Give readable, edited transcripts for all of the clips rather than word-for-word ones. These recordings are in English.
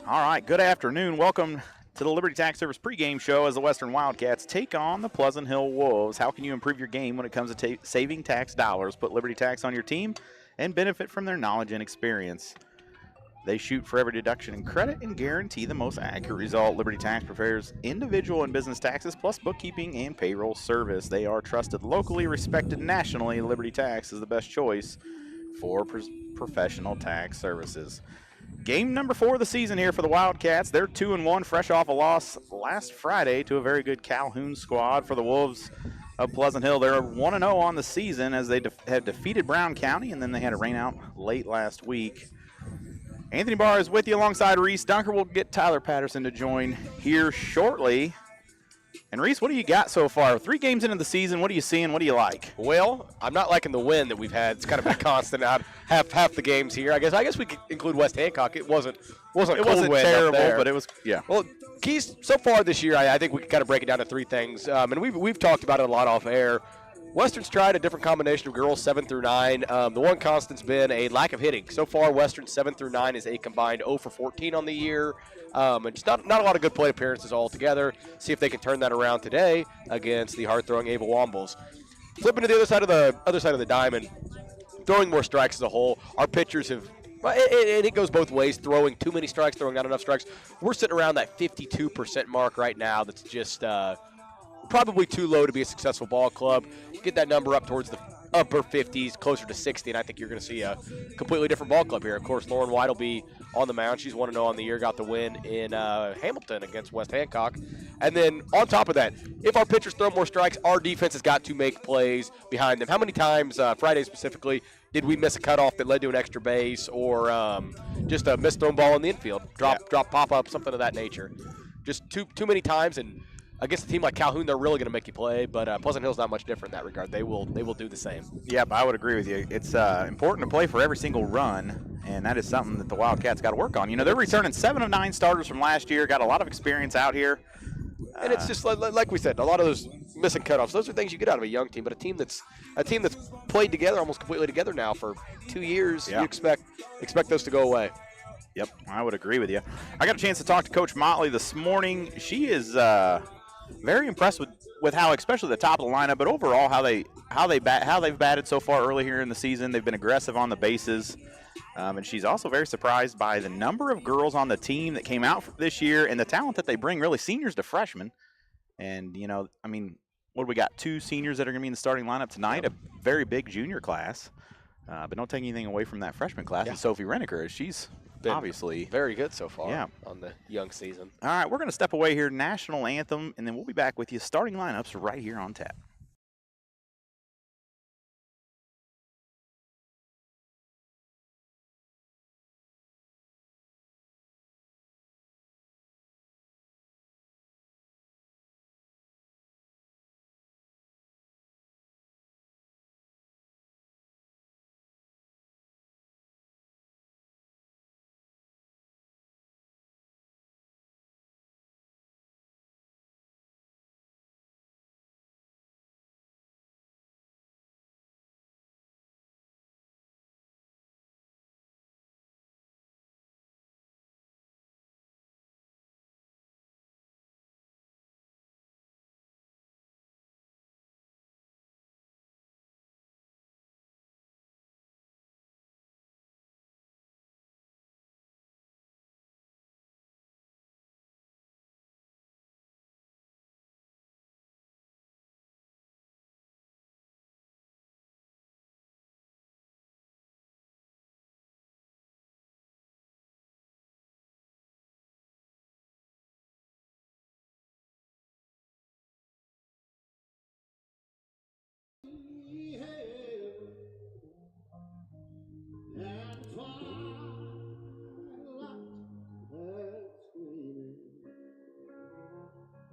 All right, good afternoon. Welcome to the Liberty Tax Service pregame show as the Western Wildcats take on the Pleasant Hill Wolves. How can you improve your game when it comes to saving tax dollars? Put Liberty Tax on your team and benefit from their knowledge and experience. They shoot for every deduction and credit and guarantee the most accurate result. Liberty Tax prepares individual and business taxes plus bookkeeping and payroll service. They are trusted locally, respected nationally. Liberty Tax is the best choice for professional tax services. Game number 4 of the season here for the Wildcats. They're 2-1, fresh off a loss last Friday to a very good Calhoun squad. For the Wolves of Pleasant Hill, they're 1-0 on the season as they have defeated Brown County, and then they had a rain out late last week. Anthony Barr is with you alongside Reese Dunker. We'll get Tyler Patterson to join here shortly. And Reese, what do you got so far? 3 games into the season, what are you seeing? What do you like? Well, I'm not liking the win that we've had. It's kind of been constant out half the games here. I guess we could include West Hancock. It wasn't terrible, but it was Well, keys so far this year, I think we can kind of break it down to 3 things. And we've talked about it a lot off air. Western's tried a different combination of girls 7 through 9. The one constant's been a lack of hitting. So far, Western 7 through 9 is a combined 0 for 14 on the year. And just not a lot of good plate appearances altogether. See if they can turn that around today against the hard-throwing Ava Wombles. Flipping to the other side of the diamond, throwing more strikes as a whole. Our pitchers have. And it goes both ways, throwing too many strikes, throwing not enough strikes. We're sitting around that 52% mark right now. That's just probably too low to be a successful ball club. Get that number up towards the upper 50s, closer to 60, and I think you're going to see a completely different ball club here. Of course, Lauren White will be on the mound. She's 1-0 on the year, got the win in Hamilton against West Hancock. And then on top of that, if our pitchers throw more strikes, our defense has got to make plays behind them. How many times, Friday specifically, did we miss a cutoff that led to an extra base or just a missed-thrown ball in the infield, drop pop-up, something of that nature? Just too many times, and against a team like Calhoun, they're really going to make you play, but Pleasant Hill's not much different in that regard. They will do the same. Yep, I would agree with you. It's important to play for every single run, and that is something that the Wildcats got to work on. You know, they're returning 7 of 9 starters from last year, got a lot of experience out here. And it's just like we said, a lot of those missing cutoffs. Those are things you get out of a young team, but a team that's played together almost completely together now for 2 years. Yeah. You expect those to go away. Yep, I would agree with you. I got a chance to talk to Coach Motley this morning. She is very impressed with how, especially the top of the lineup, but overall how they've batted so far early here in the season. They've been aggressive on the bases, and she's also very surprised by the number of girls on the team that came out this year and the talent that they bring, really seniors to freshmen. And you know, I mean, what do we got? 2 seniors that are going to be in the starting lineup tonight. A very big junior class, but don't take anything away from that freshman class. Yeah. And Sophie Reneker, she's been obviously very good so far on the young season. All right, we're going to step away here, national anthem, and then we'll be back with you. Starting lineups right here on tap.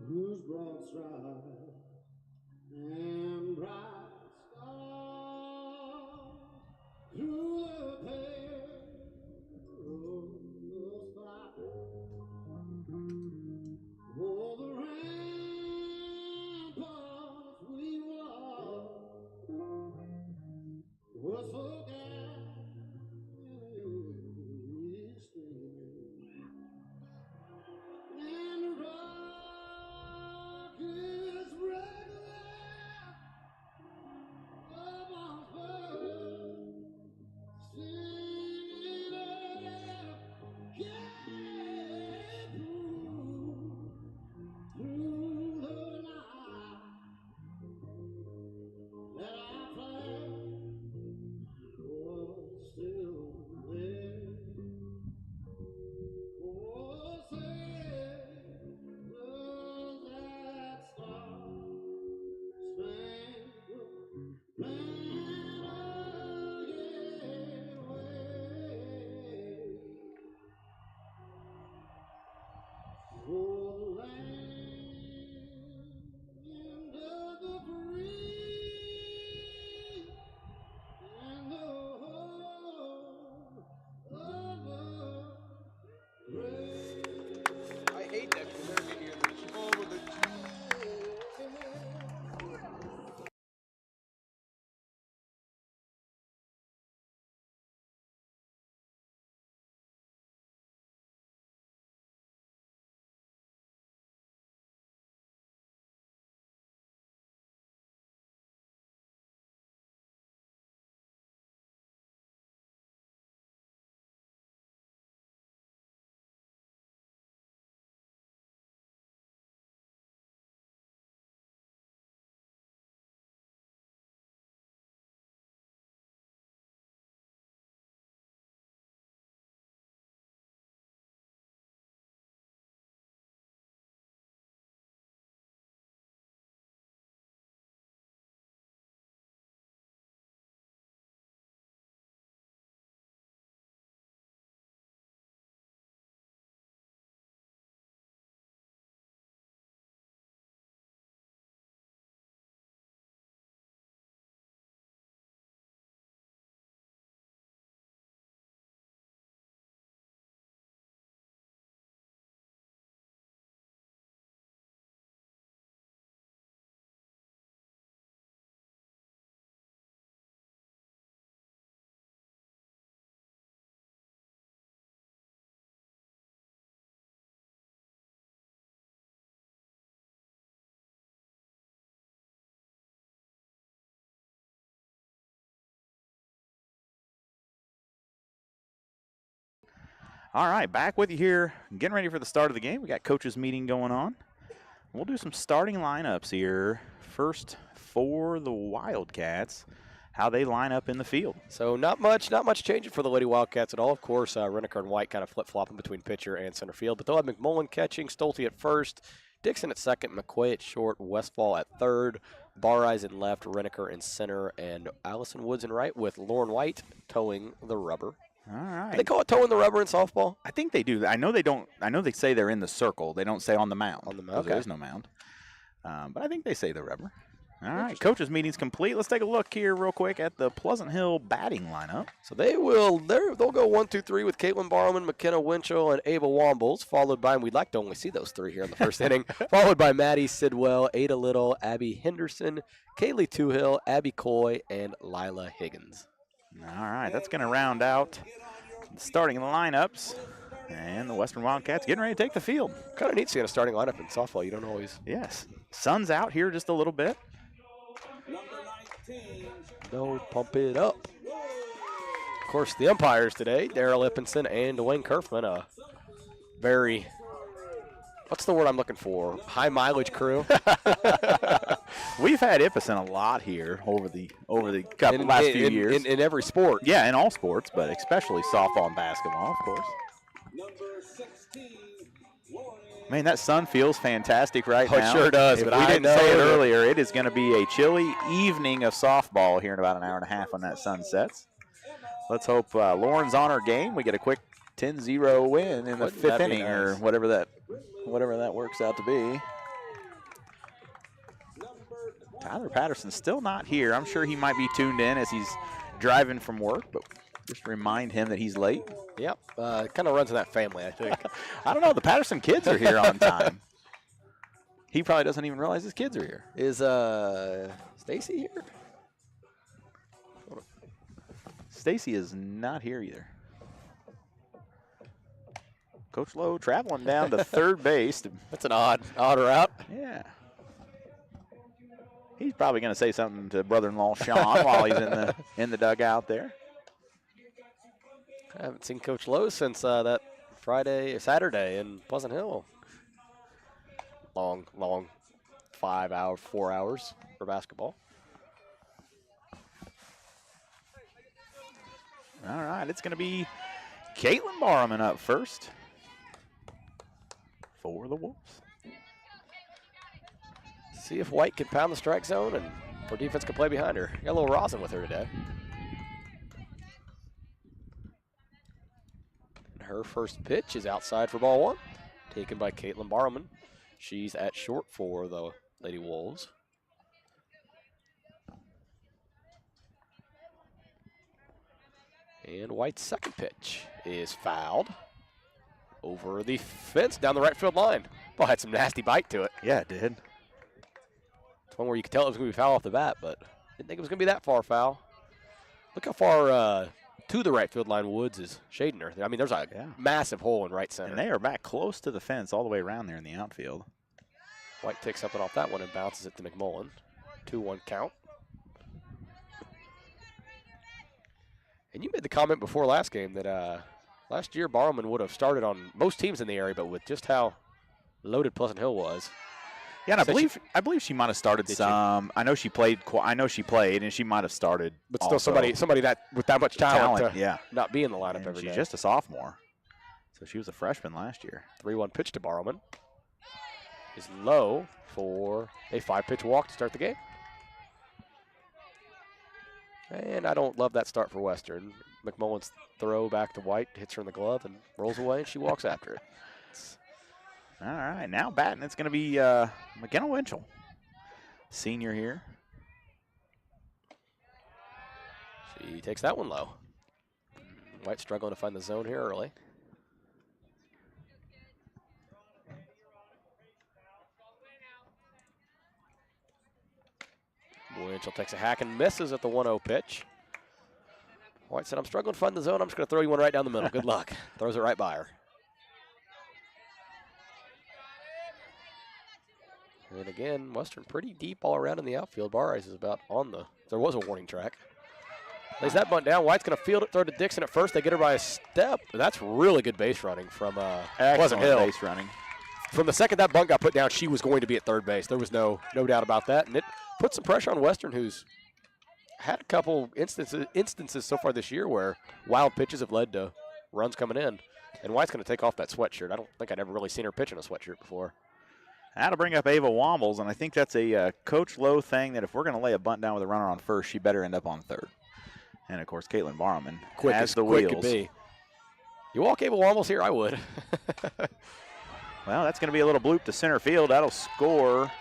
Whose broad stripes and bright stars through the perilous fight. Oh, the ramparts we walked were so gallantly streaming. I hate that because they're in here. All right, back with you here. Getting ready for the start of the game. We got coaches meeting going on. We'll do some starting lineups here. First for the Wildcats, how they line up in the field. So not much changing for the Lady Wildcats at all. Of course, Renaker and White kind of flip-flopping between pitcher and center field. But they'll have McMullen catching, Stolte at first, Dixon at second, McQuay at short, Westfall at third, Bareyes in left, Renaker in center, and Allison Woods in right with Lauren White towing the rubber. All right. Do they call it towing the rubber in softball? I think they do. I know they don't. I know they say they're in the circle. They don't say on the mound. On the mound. Okay. There is no mound. But I think they say the rubber. All right. Coaches meeting's complete. Let's take a look here real quick at the Pleasant Hill batting lineup. So they'll go 1, 2, 3 with Caitlin Barman, McKenna Winchell, and Ava Wombles, followed by, and we'd like to only see those three here in the first inning, followed by Maddie Sidwell, Ada Little, Abby Henderson, Kaylee Toohill, Abby Coy, and Lila Higgins. All right. That's going to round out the starting lineups. And the Western Wildcats getting ready to take the field. Kind of neat seeing a starting lineup in softball. You don't always. Yes. Sun's out here just a little bit. No, pump it up. Of course, the umpires today, Daryl Ippinson and Dwayne Kerfman, a very, what's the word I'm looking for? High mileage crew. We've had Ippinson a lot here over the last few years. In every sport. Yeah, in all sports, but especially softball and basketball, of course. Man, that sun feels fantastic right now. It sure does. But we didn't say it earlier. It is going to be a chilly evening of softball here in about an hour and a half when that sun sets. Let's hope Lauren's on her game. We get a quick 10-0 win in the fifth inning, or whatever that works out to be. Tyler Patterson's still not here. I'm sure he might be tuned in as he's driving from work, but just remind him that he's late. Yep, kind of runs in that family, I think. I don't know. The Patterson kids are here on time. He probably doesn't even realize his kids are here. Is Stacy here? Stacy is not here either. Coach Lowe traveling down to third base. That's an odd route. Yeah. He's probably going to say something to brother-in-law Sean while he's in the dugout there. I haven't seen Coach Lowe since that Saturday in Pleasant Hill. Long 4 hours for basketball. All right, it's going to be Caitlin Barman up first for the Wolves. See if White can pound the strike zone and our defense can play behind her. Got a little rosin with her today. Her first pitch is outside for ball one, taken by Caitlin Barman. She's at short for the Lady Wolves. And White's second pitch is fouled. over the fence down the right field line. Ball had some nasty bite to it. Yeah, it did. It's one where you could tell it was going to be foul off the bat, but didn't think it was going to be that far foul. Look how far to the right field line Woods is shading her. I mean, there's a massive hole in right center. And they are back close to the fence all the way around there in the outfield. White takes something off that one and bounces it to McMullen. 2-1 count. And you made the comment before last game that last year Barrowman would have started on most teams in the area, but with just how loaded Pleasant Hill was. Yeah, and I believe she might have started some. I know she played. And she might have started. But still, somebody that with that much talent yeah, not be in the lineup every day. She's just a sophomore, so she was a freshman last year. 3-1 pitch to Barrowman is low for a 5-pitch walk to start the game. And I don't love that start for Western. McMullen's throw back to White hits her in the glove and rolls away, and she walks after it. All right, now batting, it's going to be McKenna Winchell, senior here. She takes that one low. White struggling to find the zone here early. Winchell takes a hack and misses at the 1-0 pitch. White said, I'm struggling to find the zone. I'm just going to throw you one right down the middle. Good luck. Throws it right by her. And again, Western pretty deep all around in the outfield. Barrice is about on the, there was a warning track. Lays that bunt down. White's going to field it, throw to Dixon at first. They get her by a step. That's really good base running from Pleasant Hill. Base running. From the second that bunt got put down, she was going to be at third base. There was no doubt about that. And it put some pressure on Western, who's had a couple instances so far this year where wild pitches have led to runs coming in. And White's going to take off that sweatshirt. I don't think I'd ever really seen her pitch in a sweatshirt before. Now to bring up Ava Wombles, and I think that's a Coach Lowe thing that if we're going to lay a bunt down with a runner on first, she better end up on third. And, of course, Caitlin Barrowman has the wheels. Could be. You walk Ava Wombles here, I would. Well, that's going to be a little bloop to center field. That'll score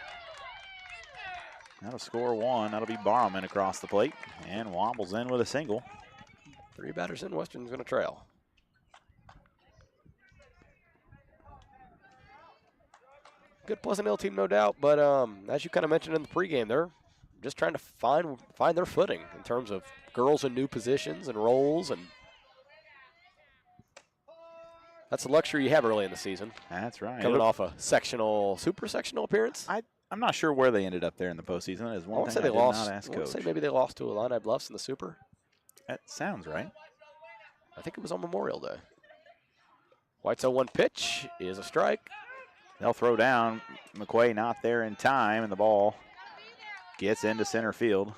one. That'll be Barrowman across the plate. And Wombles in with a single. 3 batters in, Western's going to trail. Good Pleasant Hill team, no doubt, but as you kind of mentioned in the pregame, they're just trying to find their footing in terms of girls in new positions and roles, and that's a luxury you have early in the season. That's right. Coming off a super sectional appearance. I'm not sure where they ended up there in the postseason. That is one thing I did not ask Coach. I would say maybe they lost to Illini Bluffs in the Super. That sounds right. I think it was on Memorial Day. White's 0-1 pitch is a strike. They'll throw down. McQuay not there in time, and the ball gets into center field.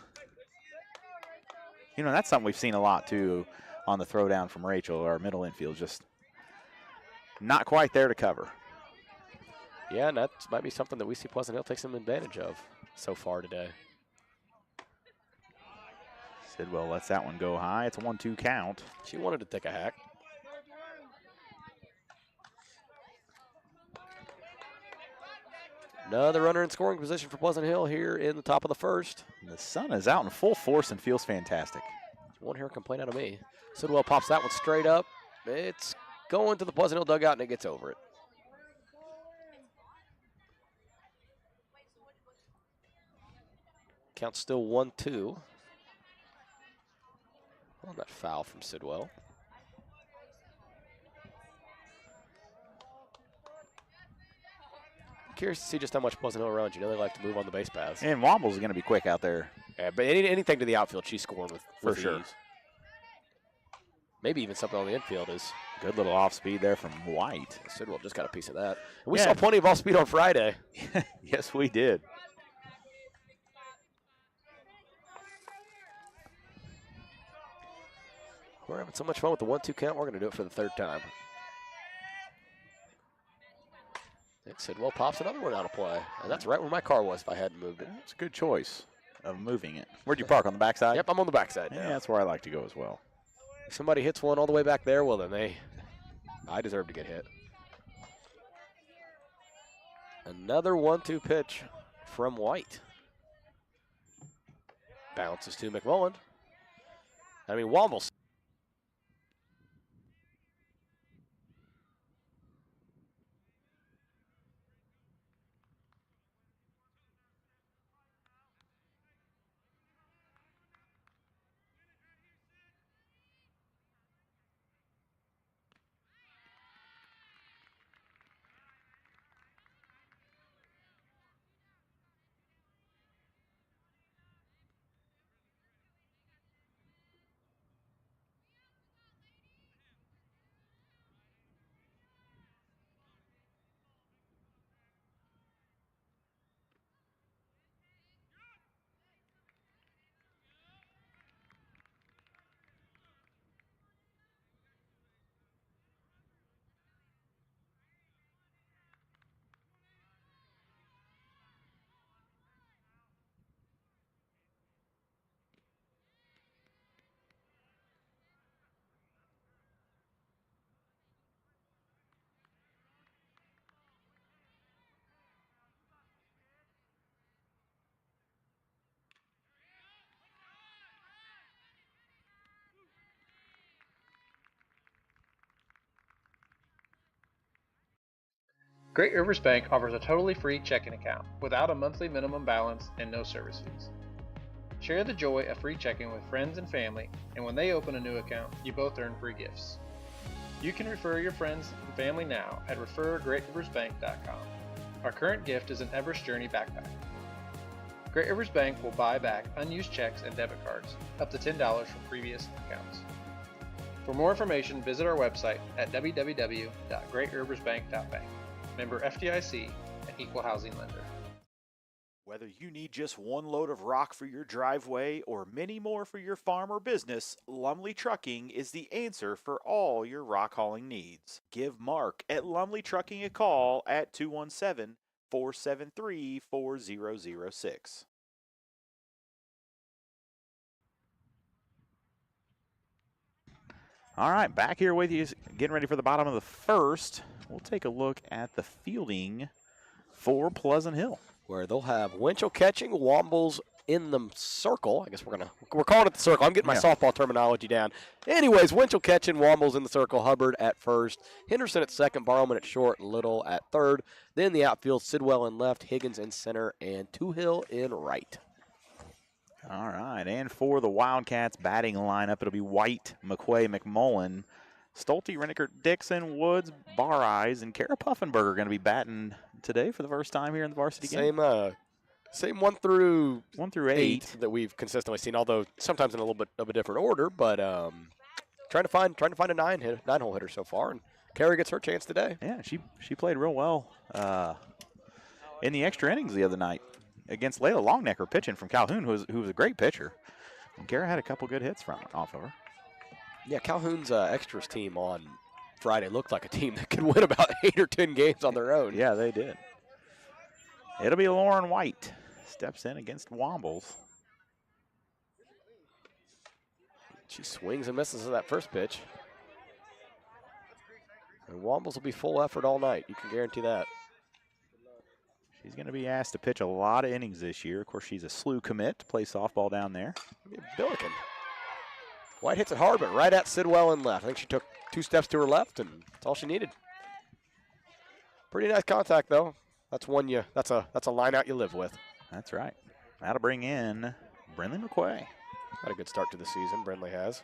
You know, that's something we've seen a lot, too, on the throw down from Rachel. Our middle infield just not quite there to cover. Yeah, and that might be something that we see Pleasant Hill take some advantage of so far today. Sidwell lets that one go high. It's a 1-2 count. She wanted to take a hack. Another runner in scoring position for Pleasant Hill here in the top of the first. The sun is out in full force and feels fantastic. You won't hear a complaint out of me. Sidwell pops that one straight up. It's going to the Pleasant Hill dugout, and it gets over it. Count's still 1-2. On that foul from Sidwell. Curious to see just how much Pleasant Hill runs. You know they like to move on the base paths. And Wombles is going to be quick out there. Yeah, but anything to the outfield, she's scoring with For sure. ease. Maybe even something on the infield is. Good little off speed there from White. Sidwell just got a piece of that. And we saw plenty of off speed on Friday. Yes, we did. We're having so much fun with the 1-2 count, we're going to do it for the third time. Sidwell pops another one out of play. And that's right where my car was if I hadn't moved it. It's a good choice of moving it. Where'd you park, on the backside? Yep, I'm on the backside Yeah, now. that's where I like to go as well. If somebody hits one all the way back there, well then I deserve to get hit. Another 1-2 pitch from White. Bounces to McMullen. I mean, Wombles. Great Rivers Bank offers a totally free checking account without a monthly minimum balance and no service fees. Share the joy of free checking with friends and family, and when they open a new account, you both earn free gifts. You can refer your friends and family now at refergreatriversbank.com. Our current gift is an Everest Journey backpack. Great Rivers Bank will buy back unused checks and debit cards, up to $10 from previous accounts. For more information, visit our website at www.greatriversbank.bank. Member FDIC, an equal housing lender. Whether you need just one load of rock for your driveway or many more for your farm or business, Lumley Trucking is the answer for all your rock hauling needs. Give Mark at Lumley Trucking a call at 217-473-4006. All right, back here with you, getting ready for the bottom of the first. We'll take a look at the fielding for Pleasant Hill, where they'll have Winchell catching, Wombles in the circle. I guess we're calling it the circle. I'm getting my softball terminology down. Anyways, Winchell catching, Wombles in the circle, Hubbard at first, Henderson at second, Barrowman at short, Little at third. Then the outfield, Sidwell in left, Higgins in center, and Toohill in right. All right, and for the Wildcats batting lineup, it'll be White, McQuay, McMullen, Stolte, Renniker, Dixon, Woods, Bar Eyes, and Kara Puffenberger going to be batting today for the first time here in the varsity game. Same 1 through 8 that we've consistently seen, although sometimes in a little bit of a different order. But trying to find a nine-hole hitter so far, and Kara gets her chance today. Yeah, she played real well in the extra innings the other night against Layla Longnecker pitching from Calhoun, who was a great pitcher. And Kara had a couple good hits off of her. Yeah, Calhoun's extras team on Friday looked like a team that could win about 8 or 10 games on their own. Yeah, they did. It'll be Lauren White. Steps in against Wombles. She swings and misses at that first pitch. And Wombles will be full effort all night. You can guarantee that. She's going to be asked to pitch a lot of innings this year. Of course, she's a SLU commit to play softball down there. Billiken. White hits it hard, but right at Sidwell in left. I think she took 2 steps to her left, and that's all she needed. Pretty nice contact, though. That's a line out you live with. That's right. That'll bring in Brinley McQuay. Had a good start to the season, Brinley has.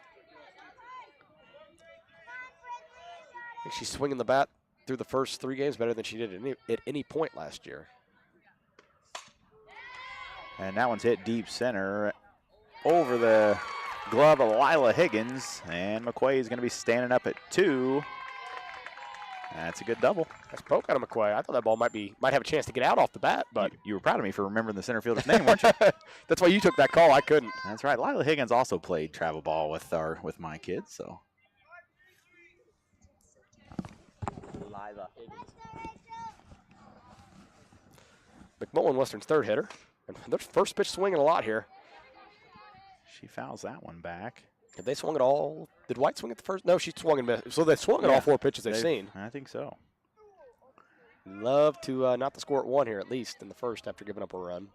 I think she's swinging the bat through the first 3 games better than she did at any point last year. And that one's hit deep center over the glove of Lila Higgins. And McQuay is going to be standing up at 2. That's a good double. That's poke out of McQuay. I thought that ball might have a chance to get out off the bat, but you were proud of me for remembering the center fielder's name, weren't you? That's why you took that call. I couldn't. That's right. Lila Higgins also played travel ball with my kids, so. Lila Higgins. McMullen, Western's third hitter. And their first pitch swinging a lot here. She fouls that one back. Did they swung it all? Did White swing at the first? No, she swung and missed. So they swung at all 4 pitches they've seen. I think so. Love to not to score at 1 here at least in the first after giving up a run.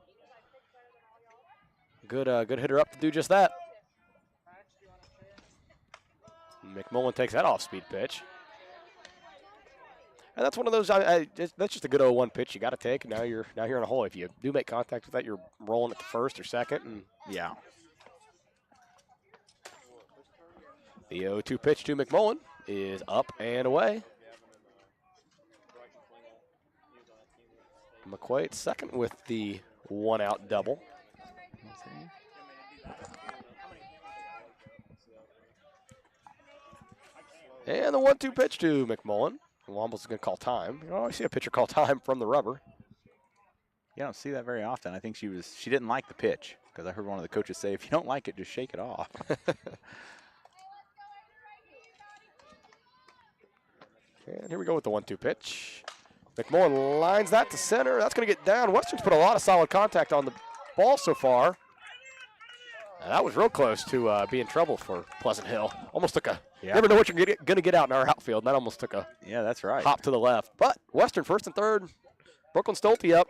Good hitter up to do just that. McMullen takes that off-speed pitch. And that's one of those. That's just a good 0-1 pitch you got to take. And now you're in a hole. If you do make contact with that, you're rolling it to first or second. And yeah. The 0-2 pitch to McMullen is up and away. McQuay at second with the 1-out double. And the 1-2 pitch to McMullen. Wombles is going to call time. You don't always see a pitcher call time from the rubber. You don't see that very often. I think she didn't like the pitch because I heard one of the coaches say, if you don't like it, just shake it off. And here we go with the 1-2 pitch. McMullen lines that to center. That's going to get down. Western's put a lot of solid contact on the ball so far. And that was real close to being trouble for Pleasant Hill. Almost took you never know what you're going to get out in our outfield. That almost took a that's right. hop to the left. But Western first and third. Brooklyn Stolte up.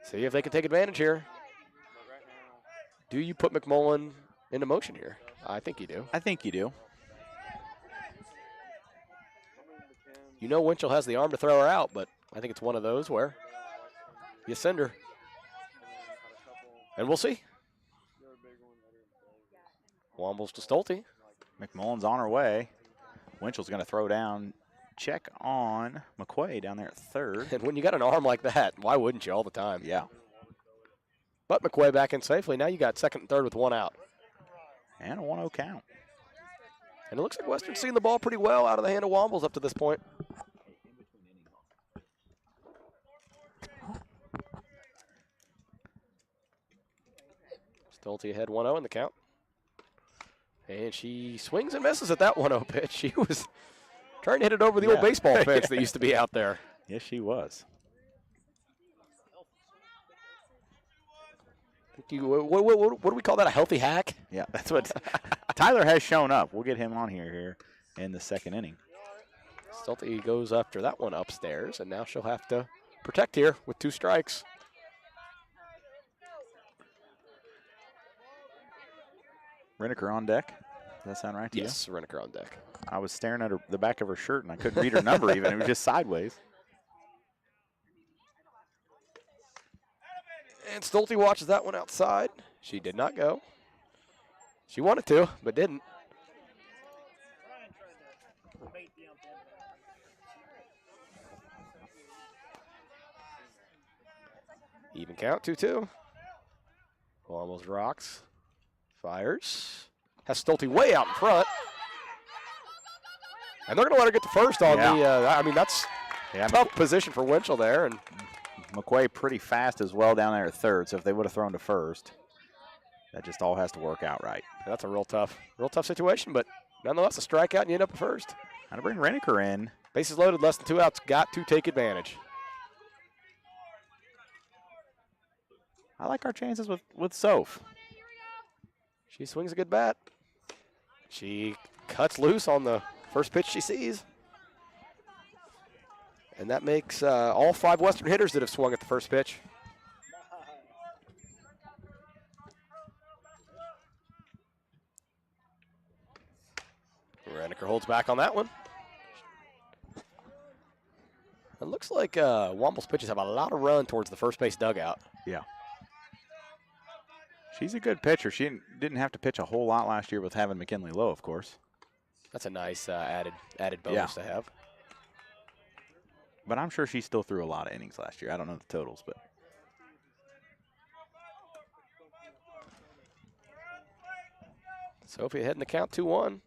See if they can take advantage here. Do you put McMullen into motion here? I think you do. I think you do. You know Winchell has the arm to throw her out, but I think it's one of those where you send her. And we'll see. Wombles to Stolte. McMullen's on her way. Winchell's going to throw down. Check on McQuay down there at third. And when you got an arm like that, why wouldn't you all the time? Yeah. But McQuay back in safely. Now you got second and third with one out. And a 1-0 count. And it looks like Western's seen the ball pretty well out of the hand of Wombles up to this point. Stolte ahead 1-0 in the count. And she swings and misses at that 1-0 pitch. She was trying to hit it over the old baseball fence that used to be out there. Yes, she was. What do we call that, a healthy hack? Yeah, that's what Tyler has shown up. We'll get him on here in the second inning. Stolte goes after that one upstairs, and now she'll have to protect here with 2 strikes. Reneker on deck. Does that sound right to you? Yes, Reneker on deck. I was staring at the back of her shirt, and I couldn't read her number even. It was just sideways. And Stolte watches that one outside. She did not go. She wanted to, but didn't. Even count, 2-2. Almost rocks. Fires. Has Stolte way out in front. And they're going to let her get the first on I mean, that's tough position for Winchell there. And McQuay pretty fast as well down there at third, so if they would have thrown to first, that just all has to work out right. That's a real tough situation, but nonetheless a strikeout and you end up at first. How to bring Reneker in. Bases loaded, less than 2 outs, got to take advantage. I like our chances with Soph. She swings a good bat. She cuts loose on the first pitch she sees. And that makes all 5 Western hitters that have swung at the first pitch. Reneker holds back on that one. It looks like Womble's pitches have a lot of run towards the first base dugout. Yeah. She's a good pitcher. She didn't have to pitch a whole lot last year with having McKinley Lowe, of course. That's a nice added bonus to have. But I'm sure she still threw a lot of innings last year. I don't know the totals, but. Sophie ahead in the count 2-1.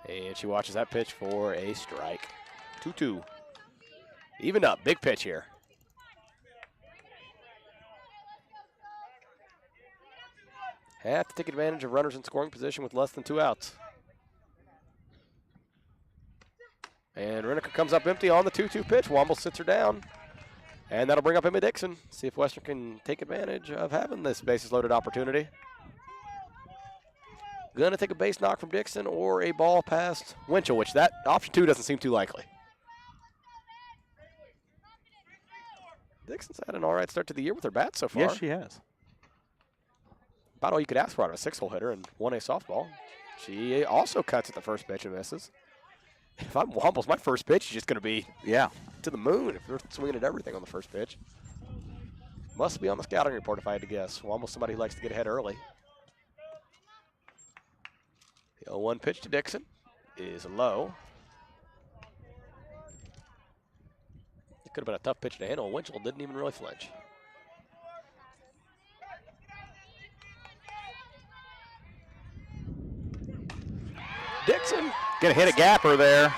And she watches that pitch for a strike. 2-2. Even up. Big pitch here. Have to take advantage of runners in scoring position with less than 2 outs. And Reneker comes up empty on the 2-2 pitch. Womble sits her down. And that'll bring up Emma Dixon. See if Western can take advantage of having this bases loaded opportunity. Gonna take a base knock from Dixon or a ball past Winchell, which that option 2 doesn't seem too likely. Dixon's had an all right start to the year with her bat so far. Yes, she has. About all you could ask for out of a 6-hole hitter and 1A softball. She also cuts at the first pitch and misses. If I'm Womble's, my first pitch is just going to be to the moon if they're swinging at everything on the first pitch. Must be on the scouting report if I had to guess. Womble's somebody who likes to get ahead early. The 0-1 pitch to Dixon is low. It could have been a tough pitch to handle. Winchell didn't even really flinch. Dixon. Gonna hit a gapper there.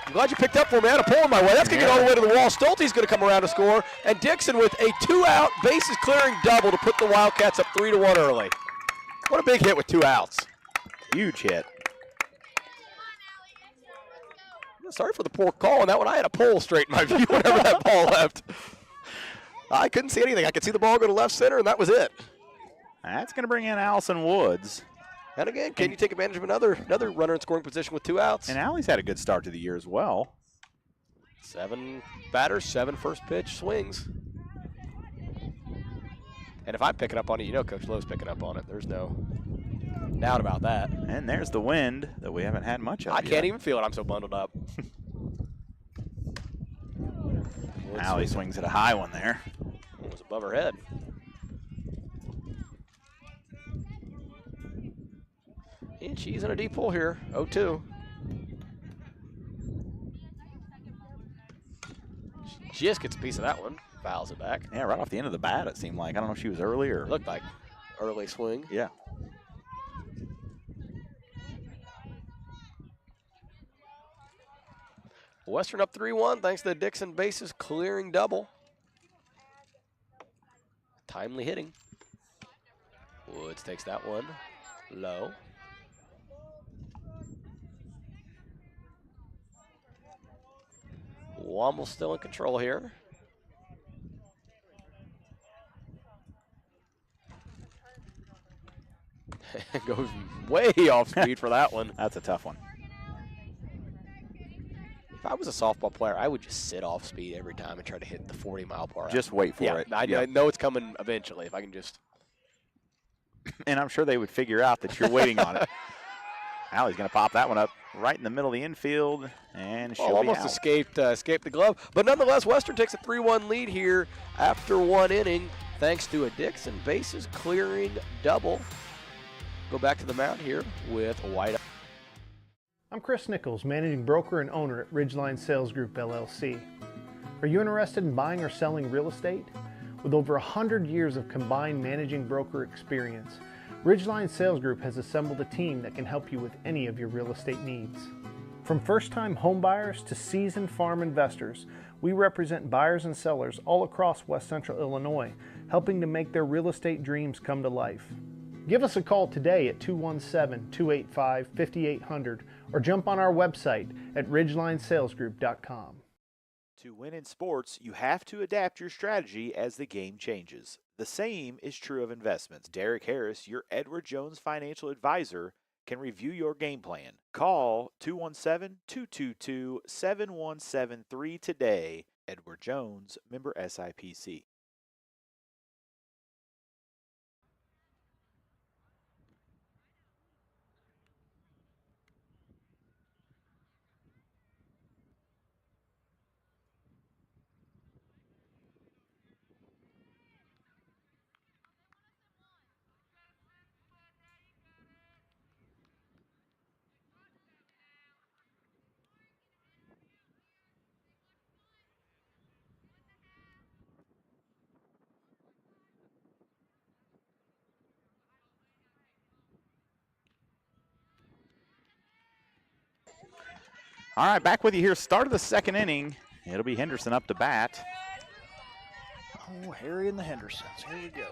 I'm glad you picked up for me. I had a pull in my way. That's going to get all the way to the wall. Stolte's going to come around to score. And Dixon with a 2-out bases clearing double to put the Wildcats up 3-1 early. What a big hit with 2 outs. Huge hit. Sorry for the poor call on that one. I had a pole straight in my view whenever that ball left. I couldn't see anything. I could see the ball go to left center, and that was it. That's going to bring in Allison Woods. And again, can you take advantage of another runner in scoring position with 2 outs? And Allie's had a good start to the year as well. 7 batters, 7 first pitch swings. And if I'm picking up on it, you know Coach Lowe's picking up on it. There's no Doubt about that. And there's the wind that we haven't had much of I yet. can't even feel it. I'm so bundled up. Allie swings at a high one there. It was above her head. And she's in a deep hole here. 0-2. She just gets a piece of that one. Fouls it back. Yeah, right off the end of the bat, it seemed like. I don't know if she was early or. It looked like early swing. Yeah. Western up 3-1 thanks to the Dixon bases clearing double. Timely hitting. Woods takes that one low. Womble still in control here. Goes way off speed for that one. That's a tough one. If I was a softball player, I would just sit off speed every time and try to hit the 40-mile-per-hour. Just wait for it. I know it's coming eventually. If I can just. And I'm sure they would figure out that you're waiting on it. Allie's going to pop that one up right in the middle of the infield, and she'll be almost out. escaped the glove. But nonetheless, Western takes a 3-1 lead here after one inning, thanks to a Dixon bases clearing double. Go back to the mound here with White. I'm Chris Nichols, managing broker and owner at Ridgeline Sales Group LLC. Are you interested in buying or selling real estate? With over 100 years of combined managing broker experience, Ridgeline Sales Group has assembled a team that can help you with any of your real estate needs. From first-time home buyers to seasoned farm investors, we represent buyers and sellers all across West Central Illinois, helping to make their real estate dreams come to life. Give us a call today at 217-285-5800 or jump on our website at ridgelinesalesgroup.com. To win in sports, you have to adapt your strategy as the game changes. The same is true of investments. Derek Harris, your Edward Jones financial advisor, can review your game plan. Call 217-222-7173 today. Edward Jones, member SIPC. All right, back with you here. Start of the second inning. It'll be Henderson up to bat. Oh, Harry and the Hendersons. Here we go.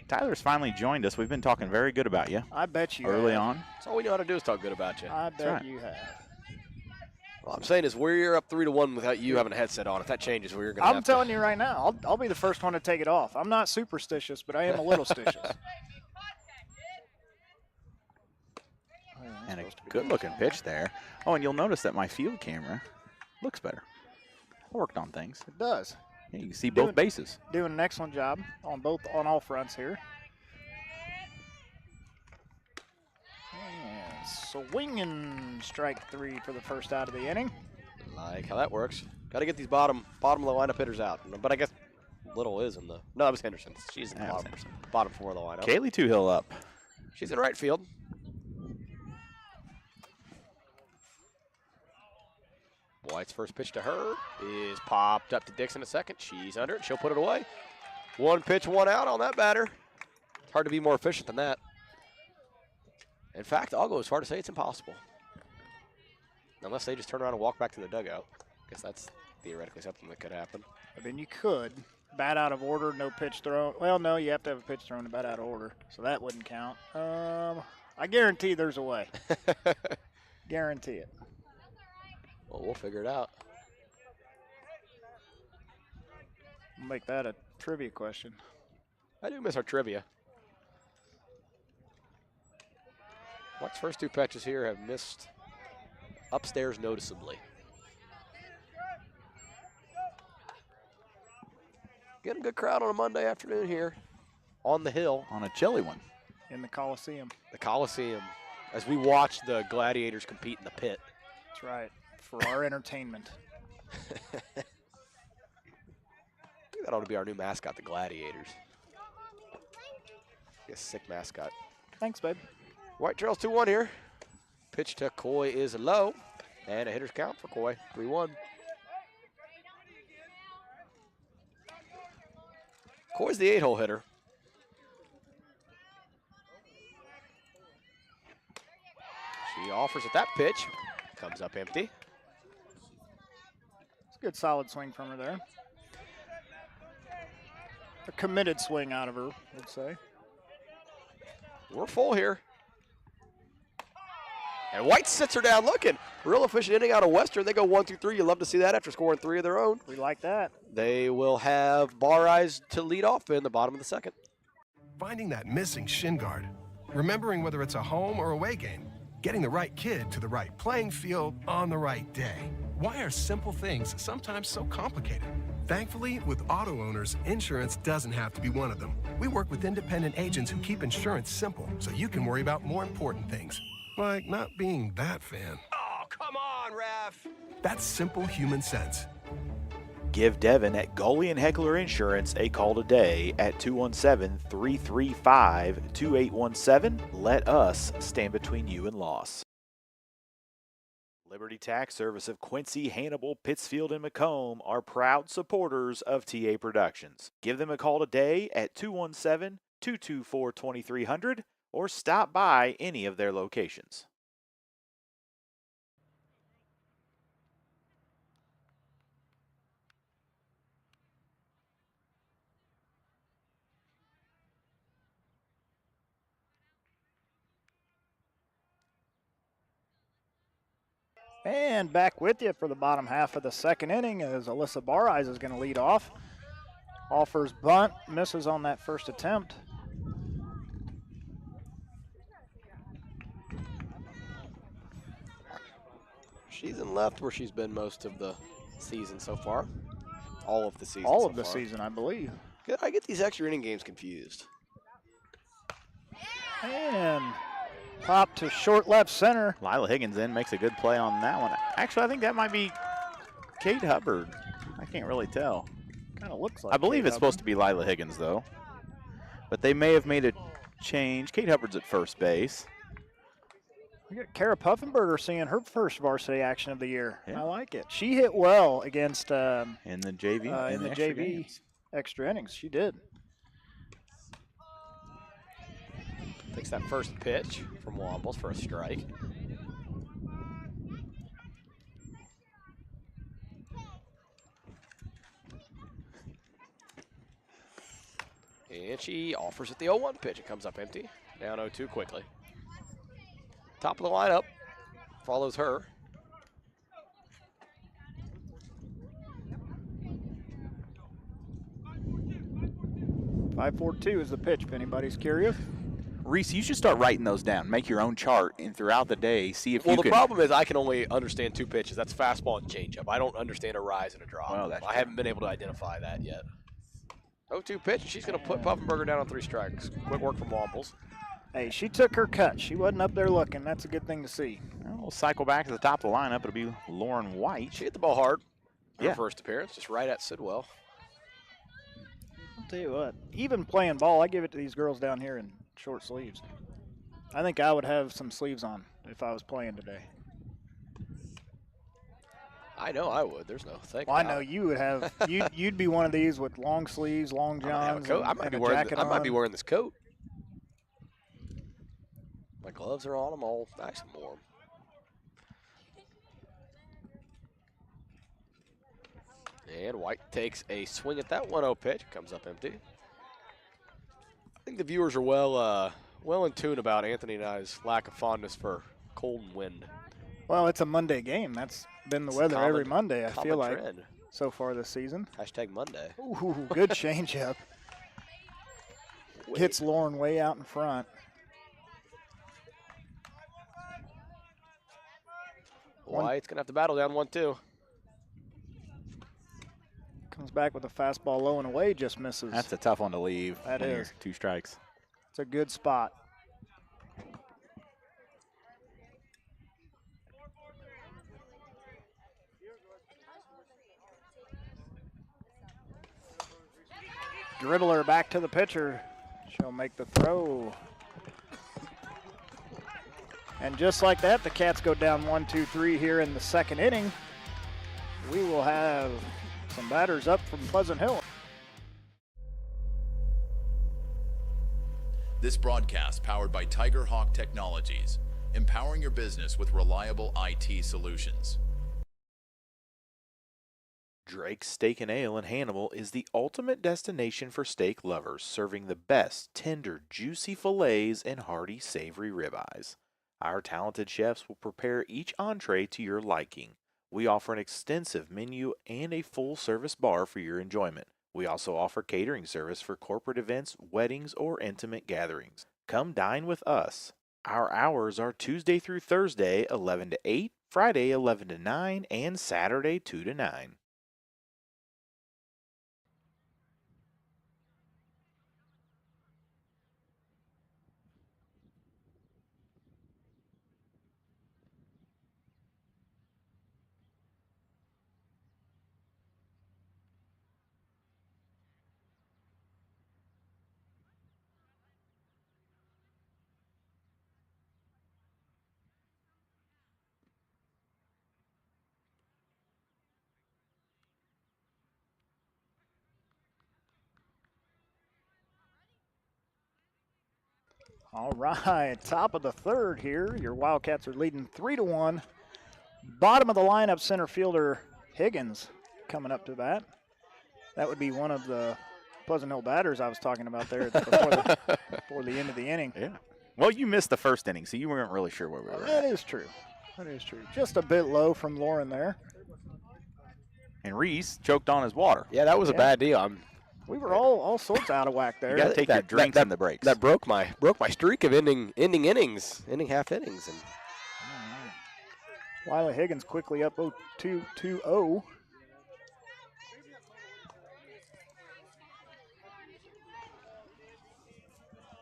Tyler's finally joined us. We've been talking very good about you I bet you early have. on. That's all we know how to do is talk good about you. I bet right. you have. All I'm saying is we're up 3-1 without you having a headset on. If that changes, we're going to I'm telling you right now, I'll be the first one to take it off. I'm not superstitious, but I am a little stitious. And a good-looking pitch there. Oh, and you'll notice that my field camera looks better. I worked on things. It does. Yeah, you can see both bases. Doing an excellent job on all fronts here. And swinging strike three for the first out of the inning. Like how that works. Got to get these bottom of the lineup hitters out. But I guess Little is in the. No, it was Henderson. She's in the bottom four of the lineup. Kaylee Toohill up. She's in right field. White's first pitch to her is popped up to Dixon a second. She's under it. She'll put it away. One pitch, one out on that batter. It's hard to be more efficient than that. In fact, I'll go as far to say it's impossible. Unless they just turn around and walk back to the dugout. I guess that's theoretically something that could happen. I mean, you could. Bat out of order, no pitch thrown. Well, no, you have to have a pitch thrown to bat out of order, so that wouldn't count. I guarantee there's a way. Guarantee it. Well, we'll figure it out. We'll make that a trivia question. I do miss our trivia. White's first two pitches here have missed upstairs noticeably. Getting a good crowd on a Monday afternoon here on the hill. On a chilly one. in the Coliseum. The Coliseum, as we watch the gladiators compete in the pit. That's right, for our entertainment. I think that ought to be our new mascot, the Gladiators. Be a sick mascot. Thanks, babe. White Trails 2-1 here. Pitch to Coy is low, and a hitter's count for Coy, 3-1. Coy's the 8-hole hitter. She offers at that pitch. Comes up empty. It's a good solid swing from her there. A committed swing out of her, I'd say. We're full here. And White sits her down looking. Real efficient inning out of Western. They go 1-2-3. You love to see that after scoring 3 of their own. We like that. They will have Bar Eyes to lead off in the bottom of the second. Finding that missing shin guard. Remembering whether it's a home or away game. Getting the right kid to the right playing field on the right day. Why are simple things sometimes so complicated? Thankfully, with auto owners, insurance doesn't have to be one of them. We work with independent agents who keep insurance simple so you can worry about more important things. Like not being that fan. Oh, come on, ref. That's simple human sense. Give Devin at Goalie and Heckler Insurance a call today at 217-335-2817. Let us stand between you and loss. Liberty Tax Service of Quincy, Hannibal, Pittsfield, and Macomb are proud supporters of TA Productions. Give them a call today at 217-224-2300 or stop by any of their locations. And back with you for the bottom half of the second inning as Alyssa Bar Eyes is going to lead off. Offers bunt, misses on that first attempt. She's in left where she's been most of the season so far. All of the season All so of the far. season, I believe. I get these extra inning games confused. And pop to short left center. Lila Higgins in makes a good play on that one. Actually, I think that might be Kate Hubbard. I can't really tell. Kind of looks like I believe Kate it's supposed to be Lila Higgins, though. But they may have made a change. Kate Hubbard's at first base. We got Kara Puffenberger seeing her first varsity action of the year. Yeah. I like it. She hit well against In the JV. in the extra JV games. extra innings. She did. Takes that first pitch from Wombles for a strike. And she offers at the 0-1 pitch. It comes up empty. Down 0-2 quickly. Top of the lineup. Follows her. .542 is the pitch if anybody's curious. Reese, you should start writing those down. Make your own chart, and throughout the day, see if Well, you the can. problem is I can only understand 2 pitches. That's fastball and changeup. I don't understand a rise and a drop. Well, that's I true. haven't been able to identify that yet. 0-2 pitch. She's going to put Puffenberger down on 3 strikes. Quick work from Wombles. Hey, she took her cut. She wasn't up there looking. That's a good thing to see. Well, we'll cycle back to the top of the lineup. It'll be Lauren White. She hit the ball hard. Her Yeah. first appearance, just right at Sidwell. I'll tell you what, even playing ball, I give it to these girls down here in short sleeves. I think I would have some sleeves on if I was playing today. I know I would. There's no thinking. Well, I know you would have. You'd be one of these with long sleeves, long I don't have a johns, coat. and, I might and be a wearing. jacket I might be on. wearing this coat. My gloves are on. I'm all nice and warm. And White takes a swing at that 1-0 pitch. Comes up empty. I think the viewers are well in tune about Anthony and I's lack of fondness for cold and wind. Well, it's a Monday game. That's been the It's weather every common- Monday, I Common feel like, trend. so far this season. Hashtag Monday. Ooh, good changeup. Hits Lauren way out in front. White's going to have to battle down 1-2. Comes back with a fastball low and away, just misses. That's a tough one to leave. That when you're is. 2 strikes. It's a good spot. Dribbler back to the pitcher. She'll make the throw. And just like that, the Cats go down 1-2-3 here in the second inning. We will have some batters up from Pleasant Hill. This broadcast powered by Tiger Hawk Technologies, empowering your business with reliable IT solutions. Drake's Steak and Ale in Hannibal is the ultimate destination for steak lovers, serving the best tender, juicy fillets and hearty, savory ribeyes. Our talented chefs will prepare each entree to your liking. We offer an extensive menu and a full-service bar for your enjoyment. We also offer catering service for corporate events, weddings, or intimate gatherings. Come dine with us. Our hours are Tuesday through Thursday, 11 to 8, Friday, 11 to 9, and Saturday, 2 to 9. All right, top of the third here. Your Wildcats are leading 3-1. Bottom of the lineup, center fielder Higgins coming up to bat. That would be one of the Pleasant Hill batters I was talking about there before the end of the inning. Yeah. Well, you missed the first inning, so you weren't really sure where we were That at. is true. That is true. Just a bit low from Lauren there. And Reese choked on his water. Yeah, that was a bad deal. We were all sorts out of whack there. You got to take your drinks in the breaks. That broke my streak of ending half innings. And Lila Higgins quickly up 2-0.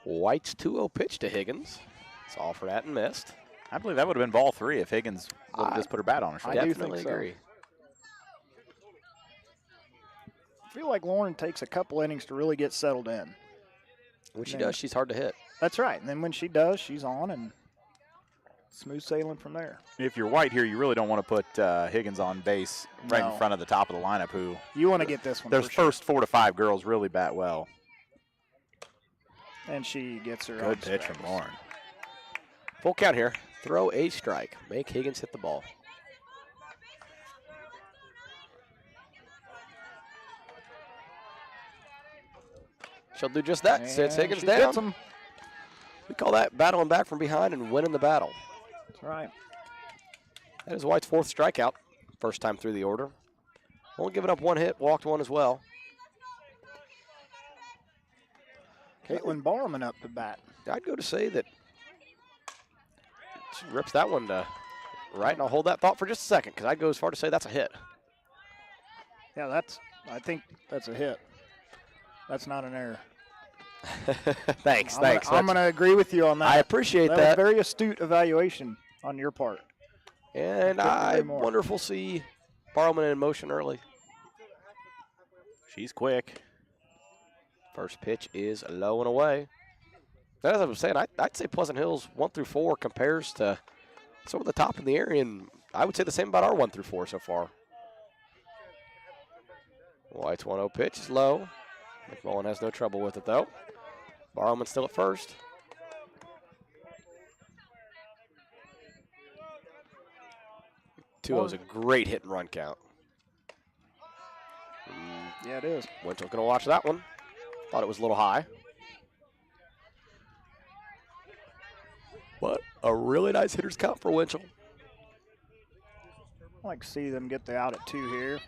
White's 2-0 pitch to Higgins. It's all for that and missed. I believe that would have been ball 3 if Higgins would have just put her bat on her shoulder. I do Definitely think so. agree. I feel like Lauren takes a couple innings to really get settled in. When she does, she's hard to hit. That's right. And then when she does, she's on and smooth sailing from there. If you're White here, you really don't want to put Higgins on base right No. in front of the top of the lineup. Who You want to get this one. those for sure. first 4 to 5 girls really bat well. And she gets her Good own pitch strikes. from Lauren. Full count here. Throw a strike. Make Higgins hit the ball. She'll do just that. Sits And Higgins she down. gets 'em. We call that battling back from behind and winning the battle. That's right. That is White's 4th strikeout. First time through the order. Only giving up 1 hit, walked 1 as well. Caitlin Barman up to bat. I'd go to say that she rips that one to right, and I'll hold that thought for just a second because I'd go as far to say that's a hit. Yeah, I think that's a hit. That's not an error. Thanks. I'm going to agree with you on that. I appreciate That that. was very astute evaluation on your part. And couldn't I agree more. wonder if we'll see Barlman in motion early. She's quick. First pitch is low and away. As I was saying, I'd say Pleasant Hills 1 through 4 compares to some of the top in the area, and I would say the same about our 1 through 4 so far. White's 1-0 pitch is low. McMullen has no trouble with it though. Barlman still at first. Two is a great hit and run count. Yeah, it is. Winchell's going to watch that one. Thought it was a little high. But a really nice hitter's count for Winchell. I like to see them get the out at 2 here.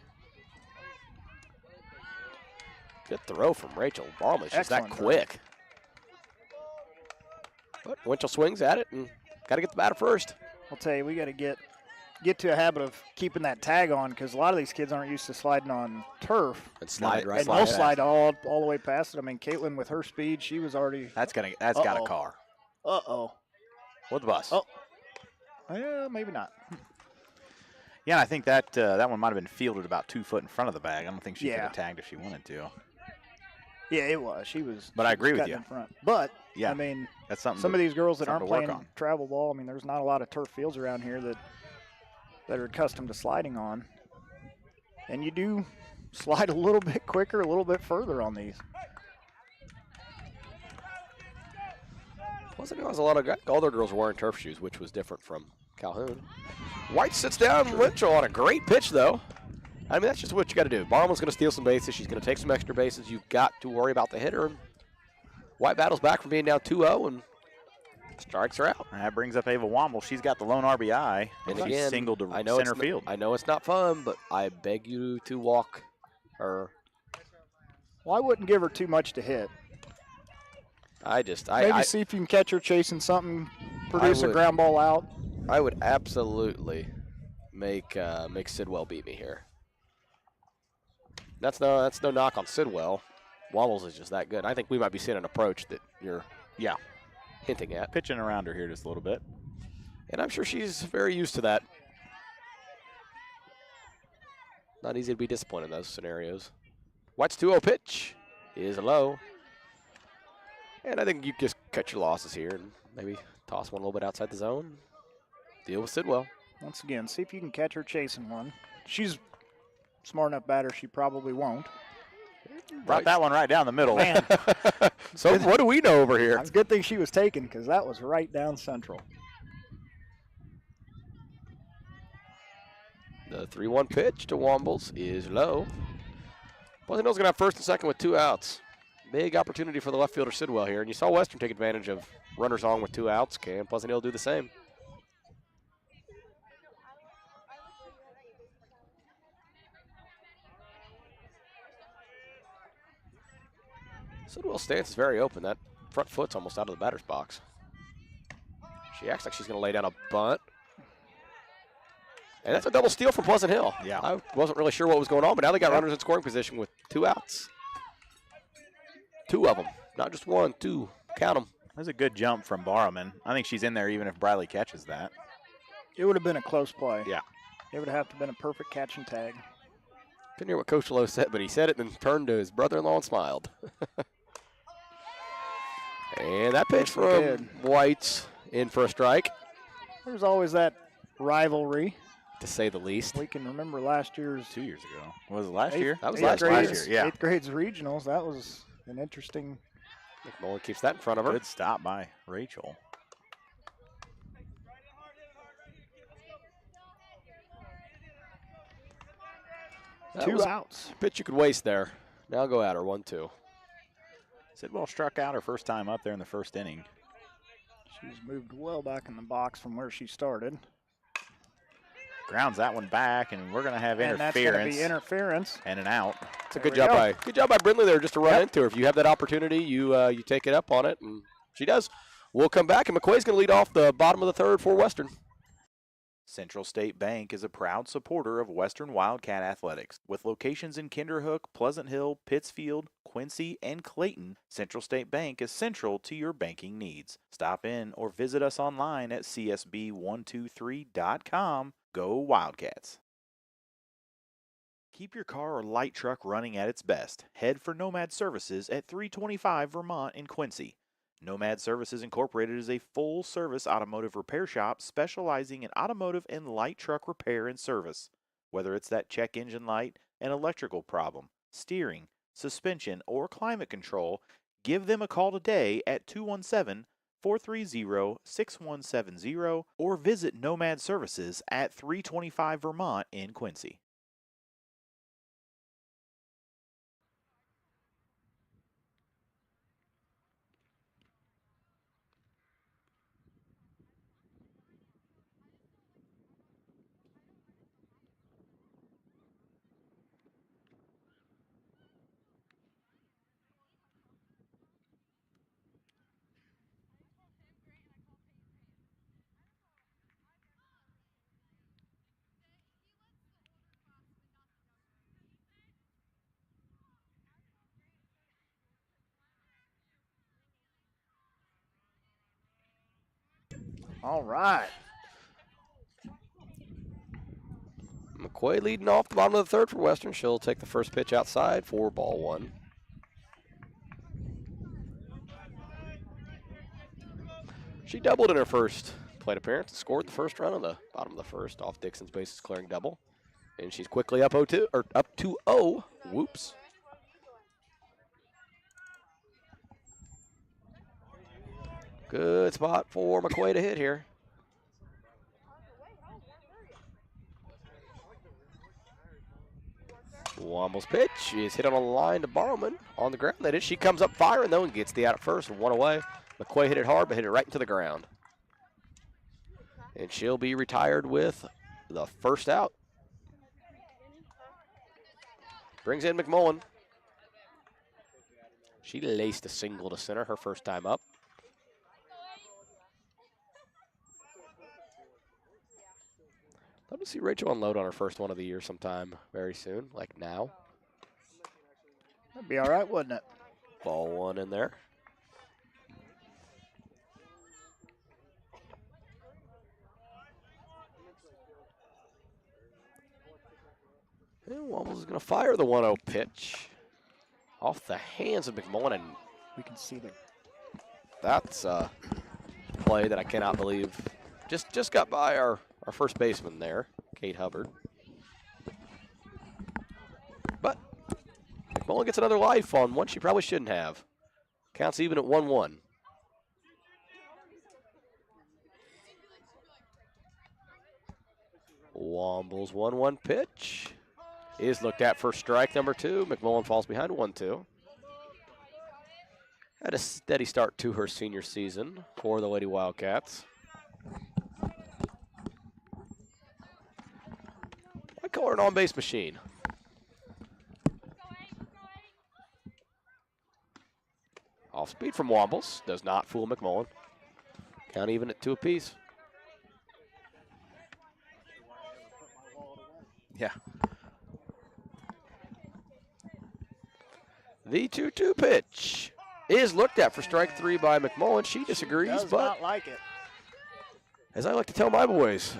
Good throw from Rachel. Barlman's just that Excellent throw. quick. But Winchell swings at it and got to get the batter first. I'll tell you, we got to get to a habit of keeping that tag on because a lot of these kids aren't used to sliding on turf. And slide right And they'll slide all the way past it. I mean, Caitlin with her speed, she was already. That's got a car. Uh-oh. With the bus. Oh. Yeah, maybe not. Yeah, I think that one might have been fielded about 2 foot in front of the bag. I don't think she could Yeah. have tagged if she wanted to. Yeah, it was. She was. But she I was agree with cutting you. in front. But Yeah. I mean, That's something. some of these girls that something aren't to work playing on. travel ball. I mean, there's not a lot of turf fields around here that are accustomed to sliding on, and you do slide a little bit quicker, a little bit further on these. Wasn't there was a lot of all their girls were wearing turf shoes, which was different from Calhoun. White sits down Winchell on a great pitch, though. I mean, that's just what you got to do. Barman's going to steal some bases. She's going to take some extra bases. You've got to worry about the hitter. White battles back from being down 2-0 and strikes her out. And that brings up Ava Womble. She's got the lone RBI. And she's again, singled to I know center it's field. I know it's not fun, but I beg you to walk her. Well, I wouldn't give her too much to hit. Maybe See if you can catch her chasing something, produce a would. ground ball out. I would absolutely make Sidwell beat me here. That's no knock on Sidwell. Wobbles is just that good. I think we might be seeing an approach that you're hinting at. Pitching around her here just a little bit. And I'm sure she's very used to that. Not easy to be disappointed in those scenarios. White's 2-0 pitch is low. And I think you just cut your losses here and maybe toss one a little bit outside the zone. Deal with Sidwell. Once again, see if you can catch her chasing one. She's smart enough batter, she probably won't. Brought that one right down the middle. Man, So what do we know over here? it's a good thing she was taken because that was right down central. The 3-1 pitch to Wombles is low. Pleasant Hill's going to have first and second with 2 outs. Big opportunity for the left fielder Sidwell here. And you saw Western take advantage of runners on with 2 outs. Can Pleasant Hill do the same? Sidwell's stance is very open. That front foot's almost out of the batter's box. She acts like she's going to lay down a bunt. And that's a double steal from Pleasant Hill. Yeah. I wasn't really sure what was going on, but now they got runners in scoring position with 2 outs. 2 of them, not just 1, 2. Count them. That's a good jump from Barman. I think she's in there even if Briley catches that. It would have been a close play. Yeah. It would have to have been a perfect catch and tag. Couldn't hear what Coach Lowe said, but he said it and then turned to his brother-in-law and smiled. And that pitch from White's in for a strike, There's always that rivalry. to say the least. We can remember last year's 2 years ago. Was it last eighth- year? That was eighth last grades- year, yeah. Eighth grades regionals. That was an interesting. McMullen keeps that in front of her. Good stop by Rachel. That 2 was outs. a pitch you could waste there. Now go at her, 1-2. Sidwell struck out her first time up there in the first inning. She's moved well back in the box from where she started. Grounds that one back, and we're going to have And that's going to interference be interference. and an out. It's a There good we job go. by Brindley there just to run into her. If you have that opportunity, you take it up on it, and she does. We'll come back, and McQuay's going to lead off the bottom of the third for Western. Central State Bank is a proud supporter of Western Wildcat Athletics. With locations in Kinderhook, Pleasant Hill, Pittsfield, Quincy, and Clayton, Central State Bank is central to your banking needs. Stop in or visit us online at csb123.com. Go Wildcats! Keep your car or light truck running at its best. Head for Nomad Services at 325 Vermont in Quincy. Nomad Services Incorporated is a full-service automotive repair shop specializing in automotive and light truck repair and service. Whether it's that check engine light, an electrical problem, steering, suspension, or climate control, give them a call today at 217-430-6170 or visit Nomad Services at 325 Vermont in Quincy. All right. McQuay leading off the bottom of the third for Western. She'll take the first pitch outside for ball 1. She doubled in her first plate appearance and scored the first run on the bottom of the first off Dixon's bases clearing double. And she's quickly up 0-2 or up 2-0. Whoops. Good spot for McQuaid to hit here. Womble's pitch is hit on a line to Barrowman on the ground. That is, she comes up firing though and gets the out at first and one away. McQuaid hit it hard, but hit it right into the ground. And she'll be retired with the first out. Brings in McMullen. She laced a single to center her first time up. Love to see Rachel unload on her first one of the year sometime very soon, like now. That'd be all right, wouldn't it? Ball one in there. And Wombles is going to fire the 1-0 pitch off the hands of McMullen, and We can see the that's a play that I cannot believe. Just got by our first baseman there, Kate Hubbard. But McMullen gets another life on one she probably shouldn't have. Counts even at 1-1. Womble's 1-1 pitch is looked at for strike number 2. McMullen falls behind 1-2. Had a steady start to her senior season for the Lady Wildcats. I call her an on-base machine. Off speed from Wombles. Does not fool McMullen. Count even at 2 apiece. Yeah. The 2-2 pitch is looked at for strike 3 by McMullen. She disagrees, does but not like it. as I like to tell my boys,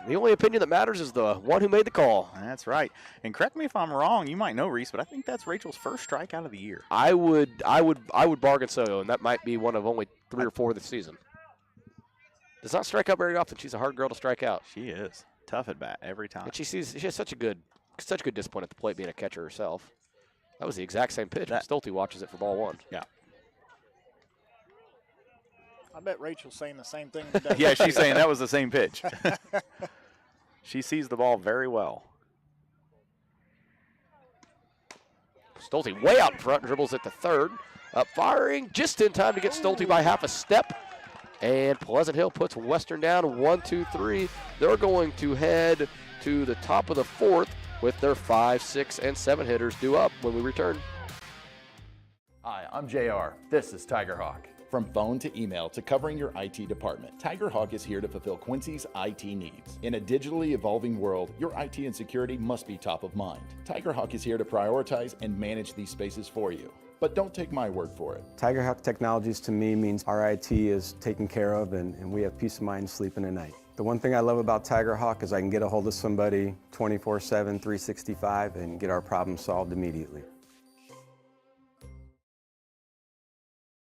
the only opinion that matters is the one who made the call. That's right. And correct me if I'm wrong. You might know, Reese, but I think that's Rachel's first strikeout of the year. I would bargain so, and that might be one of only 3 or 4 this season. Does not strike out very often. She's a hard girl to strike out. She is tough at bat every time. And she has such good discipline at the plate, being a catcher herself. That was the exact same pitch. Stolte watches it for ball 1. Yeah. I bet Rachel's saying the same thing. Yeah, she's saying that was the same pitch. She sees the ball very well. Stolte way out in front, dribbles it to third. Up firing, just in time to get Stolte by half a step. And Pleasant Hill puts Western down 1-2-3. They're going to head to the top of the 4th with their 5, 6, and 7 hitters due up when we return. Hi, I'm JR. This is Tiger Hawk. From phone to email to covering your IT department, Tiger Hawk is here to fulfill Quincy's IT needs. In a digitally evolving world, your IT and security must be top of mind. Tiger Hawk is here to prioritize and manage these spaces for you. But don't take my word for it. Tiger Hawk Technologies to me means our IT is taken care of and we have peace of mind sleeping at night. The one thing I love about Tiger Hawk is I can get a hold of somebody 24/7, 365 and get our problem solved immediately.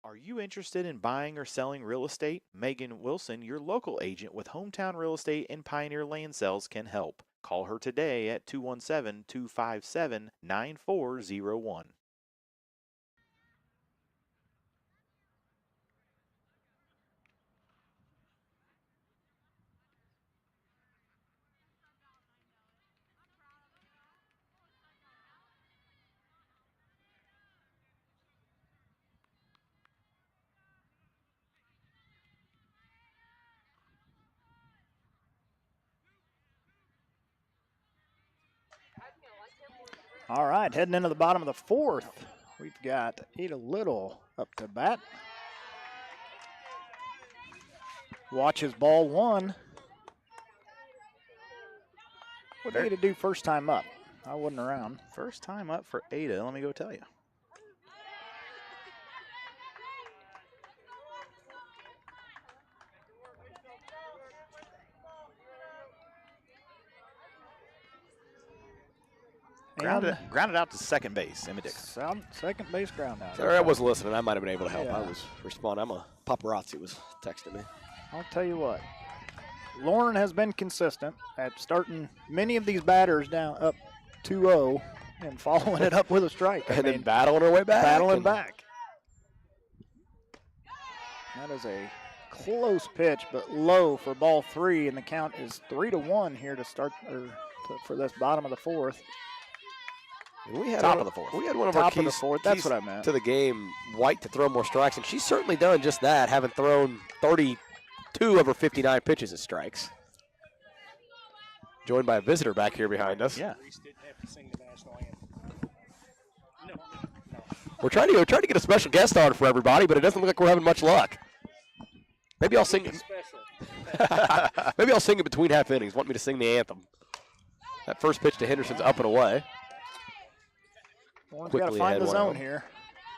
Are you interested in buying or selling real estate? Megan Wilson, your local agent with Hometown Real Estate and Pioneer Land Sales, can help. Call her today at 217-257-9401. All right, heading into the bottom of the 4th, we've got Ada Little up to bat. Watches ball 1. What did Ada do first time up? I wasn't around. First time up for Ada, let me go tell you. Grounded out to second base, Emma Dixon. Second base ground out. Sorry, I wasn't listening. I might have been able to help. I was responding. I'm a paparazzi was texting me. I'll tell you what. Lauren has been consistent at starting many of these batters down up 2-0 and following it up with a strike. And then battling her way back. Battling back. That is a close pitch, but low for ball 3, and the count is 3-1 here to start for this bottom of the 4th. We had Top of the 4th. We had one of Top our of the keys, 4th, that's keys what I meant. to the game, White, to throw more strikes, and she's certainly done just that, having thrown 32 of her 59 pitches as strikes. Joined by a visitor back here behind us. Yeah. We're trying to get a special guest on for everybody, but it doesn't look like we're having much luck. Maybe I'll sing it. Maybe I'll sing it between half innings. Want me to sing the anthem? That first pitch to Henderson's up and away. Lauren's got to find the zone here.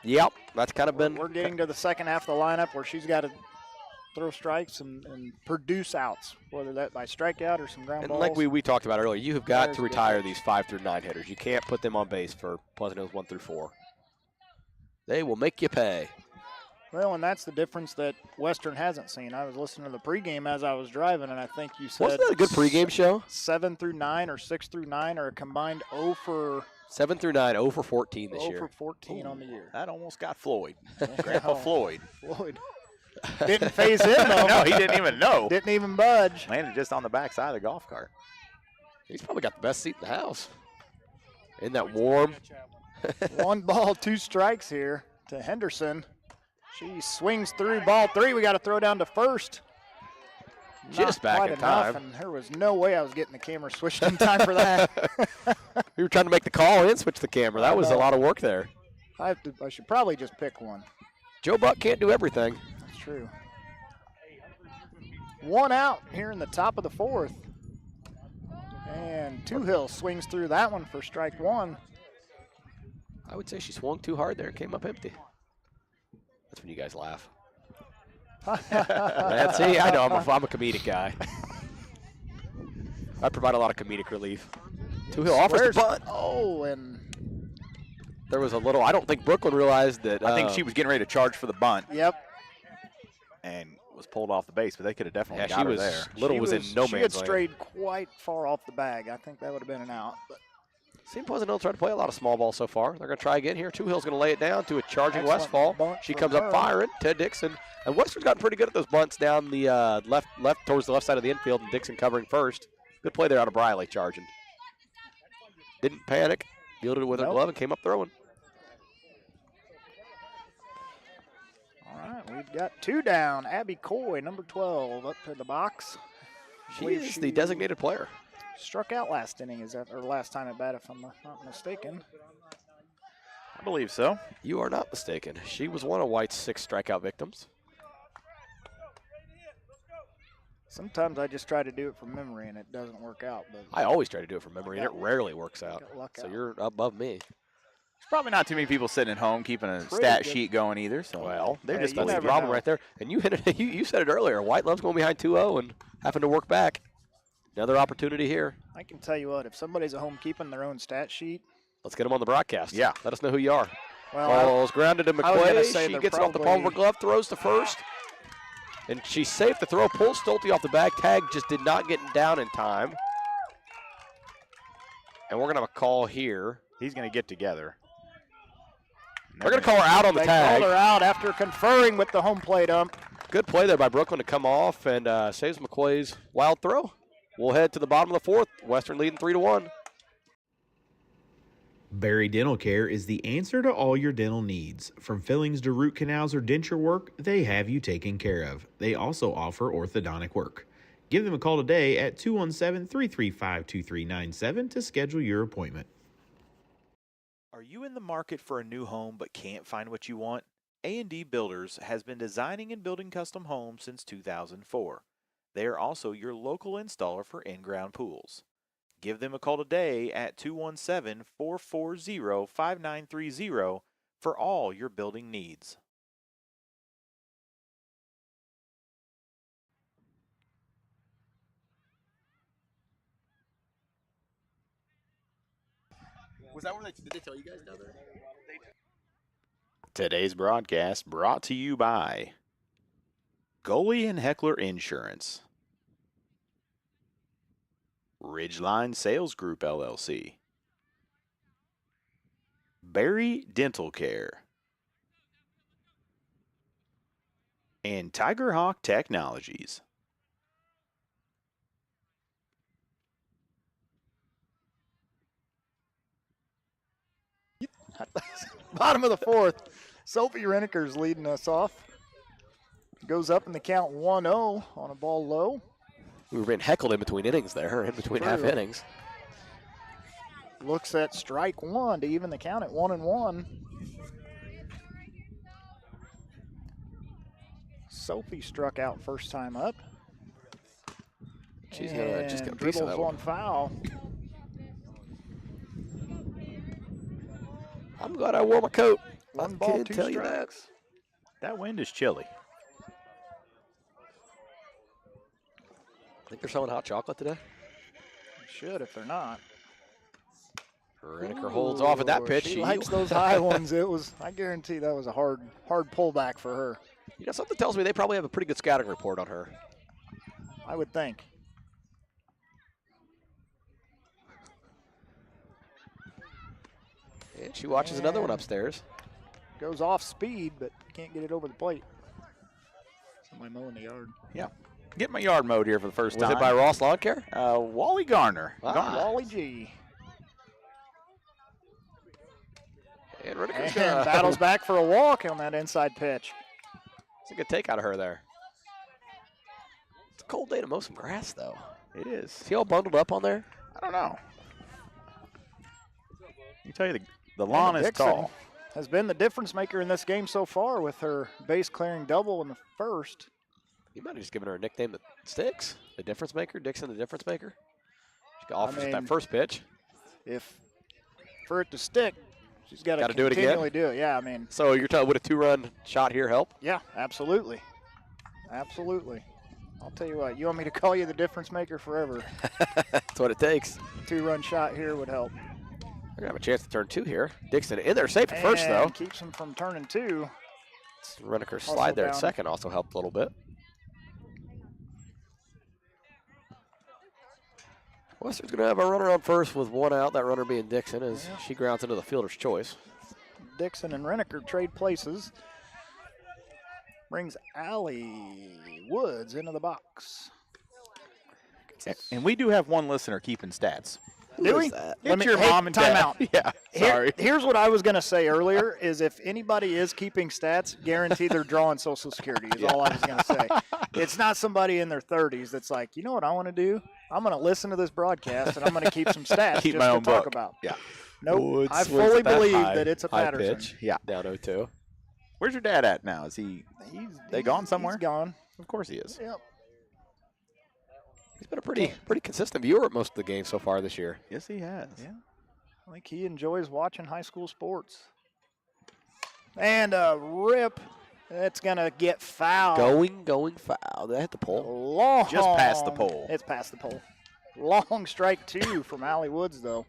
Yep, that's kind of been. We're getting to the second half of the lineup where she's got to throw strikes and produce outs, whether that by strikeout or some ground And balls. like we talked about earlier, you have got There's to a good retire pitch. these 5 through 9 hitters. You can't put them on base for Pleasant Hills 1 through 4. They will make you pay. Well, and that's the difference that Western hasn't seen. I was listening to the pregame as I was driving, and I think you said Wasn't that a good pregame show? 7 through 9 or 6 through 9 are a combined 0 for 7 through 9, 0 for 14 this 0 year. for 14 on the year. That almost got Floyd. Grandpa Floyd. Floyd didn't phase in though. No, he didn't even know. Didn't even budge. Landed just on the back side of the golf cart. He's probably got the best seat in the house. Isn't that warm? 1 ball, 2 strikes here to Henderson. She swings through ball 3. We got to throw down to first. Just Not back quite in enough, time. and there was no way I was getting the camera switched in time for that. We were trying to make the call and switch the camera. That was a lot of work there. I should probably just pick one. Joe Buck can't do everything. That's true. 1 out here in the top of the 4th. And Two Hill swings through that one for strike 1. I would say she swung too hard there and came up empty. That's when you guys laugh. See, I know I'm a comedic guy. I provide a lot of comedic relief. Two Hill offers the bunt. Oh, and there was a little. I don't think Brooklyn realized that. I think she was getting ready to charge for the bunt. Yep. And was pulled off the base, but they could have definitely Yeah, got she her was. there. Little was in no She had man's land. strayed quite far off the bag. I think that would have been an out. But Seen Pleasant Hill try to play a lot of small ball so far. They're going to try again here. Two Hill's going to lay it down to a charging Excellent Westfall. bunt She from comes up her. firing. Ted Dixon. And Western's gotten pretty good at those bunts down the left towards the left side of the infield, and Dixon covering first. Good play there out of Briley charging. Didn't panic. Fielded it with her Nope. glove and came up throwing. all right, we've got 2 down. Abby Coy, number 12, up to the box. She Believe is the designated player. Struck out last inning, or last time at bat, if I'm not mistaken. I believe so. You are not mistaken. She was one of White's 6 strikeout victims. Sometimes I just try to do it from memory and it doesn't work out. But I always try to do it from memory, and it rarely works out. got luck So out. you're above me. There's probably not too many people sitting at home keeping a Pretty stat good. sheet going either. So Well, they're hey, just you That's the never problem know. right there. And you hit it. You said it earlier. White loves going behind 2-0 and having to work back. Another opportunity here. I can tell you what, if somebody's at home keeping their own stat sheet, Let's get them on the broadcast. Yeah. Let us know who you are. well, Ball is grounded to I was gonna McQuaid. say She they're gets it off the palm of her probably- glove, throws to first. And she's safe to throw. Pulls Stolte off the bag. Tag just did not get down in time. And we're going to have a call here. he's going to get together. They're going to call her out on the they tag. called her out after conferring with the home plate ump. Good play there by Brooklyn to come off and saves McQuaid's wild throw. We'll head to the bottom of the 4th. Western leading 3-1. Barry Dental Care is the answer to all your dental needs. From fillings to root canals or denture work, they have you taken care of. They also offer orthodontic work. Give them a call today at 217-335-2397 to schedule your appointment. Are you in the market for a new home but can't find what you want? A&D Builders has been designing and building custom homes since 2004. They are also your local installer for in-ground pools. Give them a call today at 217-440-5930 for all your building needs. Was that where did they tell you guys down there? Today's broadcast brought to you by Goalie and Heckler Insurance. Ridgeline Sales Group, LLC. Barry Dental Care. And Tiger Hawk Technologies. Bottom of the fourth, Sophie Reneker's leading us off. Goes up in the count 1-0 on a ball low. We were being heckled in between innings there, in between half innings. Looks at strike one to even the count at 1-1. Sophie struck out first time up. She's gonna just get a piece of dribbles that one one. foul. I'm glad I wore my coat. One I ball, can't two tell you strikes. That wind is chilly. I think they're selling hot chocolate today. Should if they're not. Reneker holds off at that pitch. She likes those high ones. I guarantee that was a hard pullback for her. You know, something tells me they probably have a pretty good scouting report on her. I would think. And she watches another one upstairs. Goes off speed, but can't get it over the plate. Somebody mowing the yard. Yeah. Get my yard mowed here for the first Was time. it by Ross Lawn Care? Wally Garner. Wally G. And Reneker's And battles back for a walk on that inside pitch. It's a good take out of her there. It's a cold day to mow some grass, though. It is. Is he all bundled up on there? I don't know. You tell you the lawn is Dixon tall. has been the difference maker in this game so far with her base clearing double in the first. You might have just given her a nickname that sticks. The difference maker, Dixon the difference maker. She offers that first pitch. If for it to stick, she's got to do it again. continually do it. Yeah, I mean. So you're telling, would a 2-run shot here help? Yeah, absolutely. Absolutely. I'll tell you what, you want me to call you the difference maker forever. That's what it takes. 2-run shot here would help. They're going to have a chance to turn two here. Dixon in there safe at first, though. Keeps him from turning two. Reneker's slide there at down. second also helped a little bit. Western's going to have a runner on first with one out, that runner being Dixon, as she grounds into the fielder's choice. Dixon and Reneker trade places. Brings Allie Woods into the box. And we do have one listener keeping stats. Do we? It's your mom and time dad. out. Yeah, sorry. Here's what I was going to say earlier is if anybody is keeping stats, guarantee they're drawing Social Security is all I was going to say. It's not somebody in their 30s that's like, you know what I want to do? I'm going to listen to this broadcast and I'm going to keep some stats Keep just my to own talk book. about. Yeah. Nope. Woods I swings fully at that believe high- that it's a high Patterson. pitch. Yeah. Down 0-2. Where's your dad at now? Is they gone somewhere? He's gone. Of course he is. Yep. He's been a pretty consistent viewer at most of the games so far this year. Yes, he has. Yeah. I think he enjoys watching high school sports. And rip. It's going to get foul. Going foul. They hit the pole. Long. Just past the pole. It's past the pole. Long strike two from Allie Woods, though.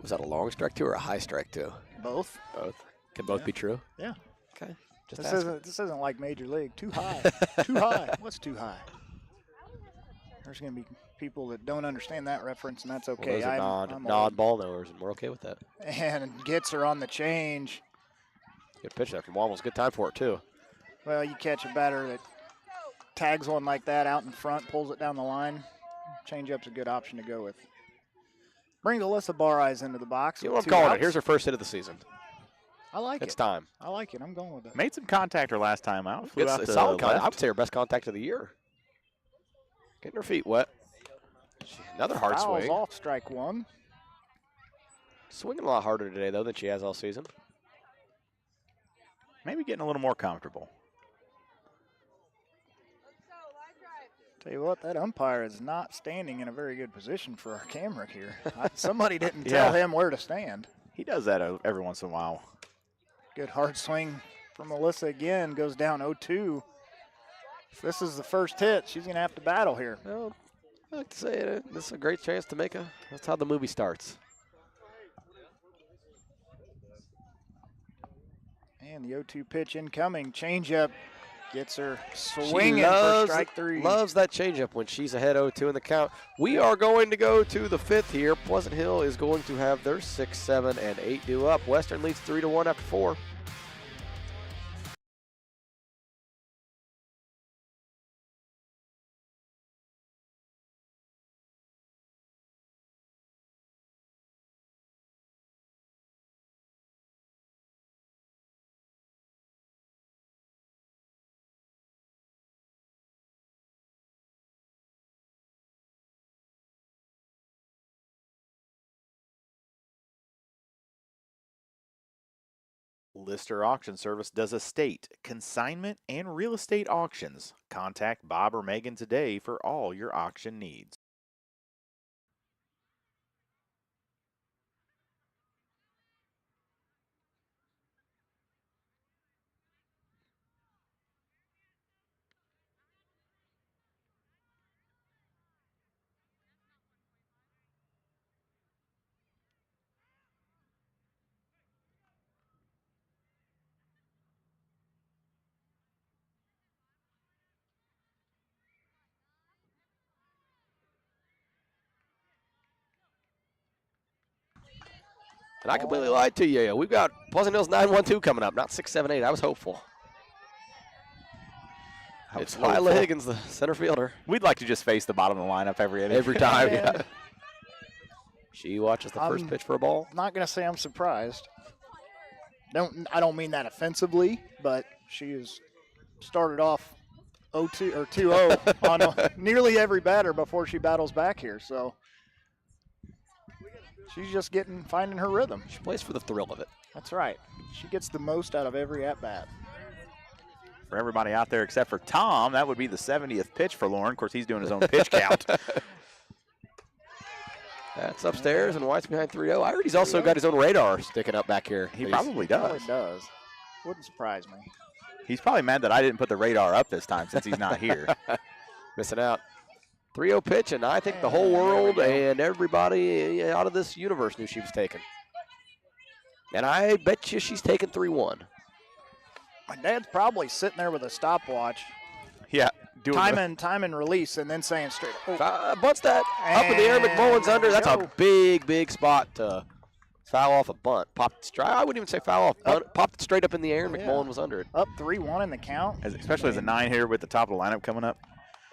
Was that a long strike two or a high strike two? Both. Both. Can both be true? Yeah. Okay. Just This asking. isn't like Major League. Too high. Too high. What's too high? There's going to be people that don't understand that reference, and that's okay. Well, those are nod old. ball knowers, and we're okay with that. And gets her on the change. Good pitch there from Wammels. Good time for it, too. Well, you catch a batter that tags one like that out in front, pulls it down the line. Change-up's a good option to go with. Brings Alyssa Bareyes into the box. You know what with I'm 2 calling outs. it. Here's her first hit of the season. I like It's it. time. I like it. I'm going with it. Made some contact her last time out. Flew out It's to solid contact. left. I would say her best contact of the year. Getting her feet wet. Another hard Fouls swing. off strike one. Swinging a lot harder today, though, than she has all season. Maybe getting a little more comfortable. Tell you what, that umpire is not standing in a very good position for our camera here. Somebody didn't tell him where to stand. He does that every once in a while. Good hard swing from Alyssa again. Goes down 0-2. If this is the first hit, she's going to have to battle here. Well, I like to say it. This is a great chance to make a. That's how the movie starts. And the 0-2 pitch incoming. Changeup Gets her swinging for strike 3. Loves that changeup when she's ahead 0-2 in the count. We are going to go to the 5th here. Pleasant Hill is going to have their 6, 7, and 8 due up. Western leads 3-1 after 4. Lister Auction Service does estate, consignment, and real estate auctions. Contact Bob or Megan today for all your auction needs. And I completely lied to you. We've got Pleasant Hill's 9-1-2 coming up, not 6, 7, 8. I was hopeful. It's Lila Higgins, the center fielder. We'd like to just face the bottom of the lineup every inning. Every time, yeah. She watches the first pitch for a ball. I'm not going to say I'm surprised. I don't mean that offensively, but she has started off 0-2 or 2-0 on nearly every batter before she battles back here. So she's just finding her rhythm. She plays for the thrill of it. That's right. She gets the most out of every at-bat. For everybody out there except for Tom, that would be the 70th pitch for Lauren. Of course, he's doing his own pitch count. That's upstairs, and White's behind 3-0. I heard he's also got his own radar sticking up back here. He probably does. Probably does. Wouldn't surprise me. He's probably mad that I didn't put the radar up this time since he's not here. Missing out. 3-0 pitch, and I think the whole world and everybody out of this universe knew she was taken. And I bet you she's taking 3-1. My dad's probably sitting there with a stopwatch. Yeah. Time and release, and then saying straight up. Bunts that up in the air. McMullen's under. That's a big, big spot to foul off a bunt. Popped straight. I wouldn't even say foul off. Bunt. Popped it straight up in the air, and McMullen was under it. Up 3-1 in the count. Especially as a 9 here with the top of the lineup coming up.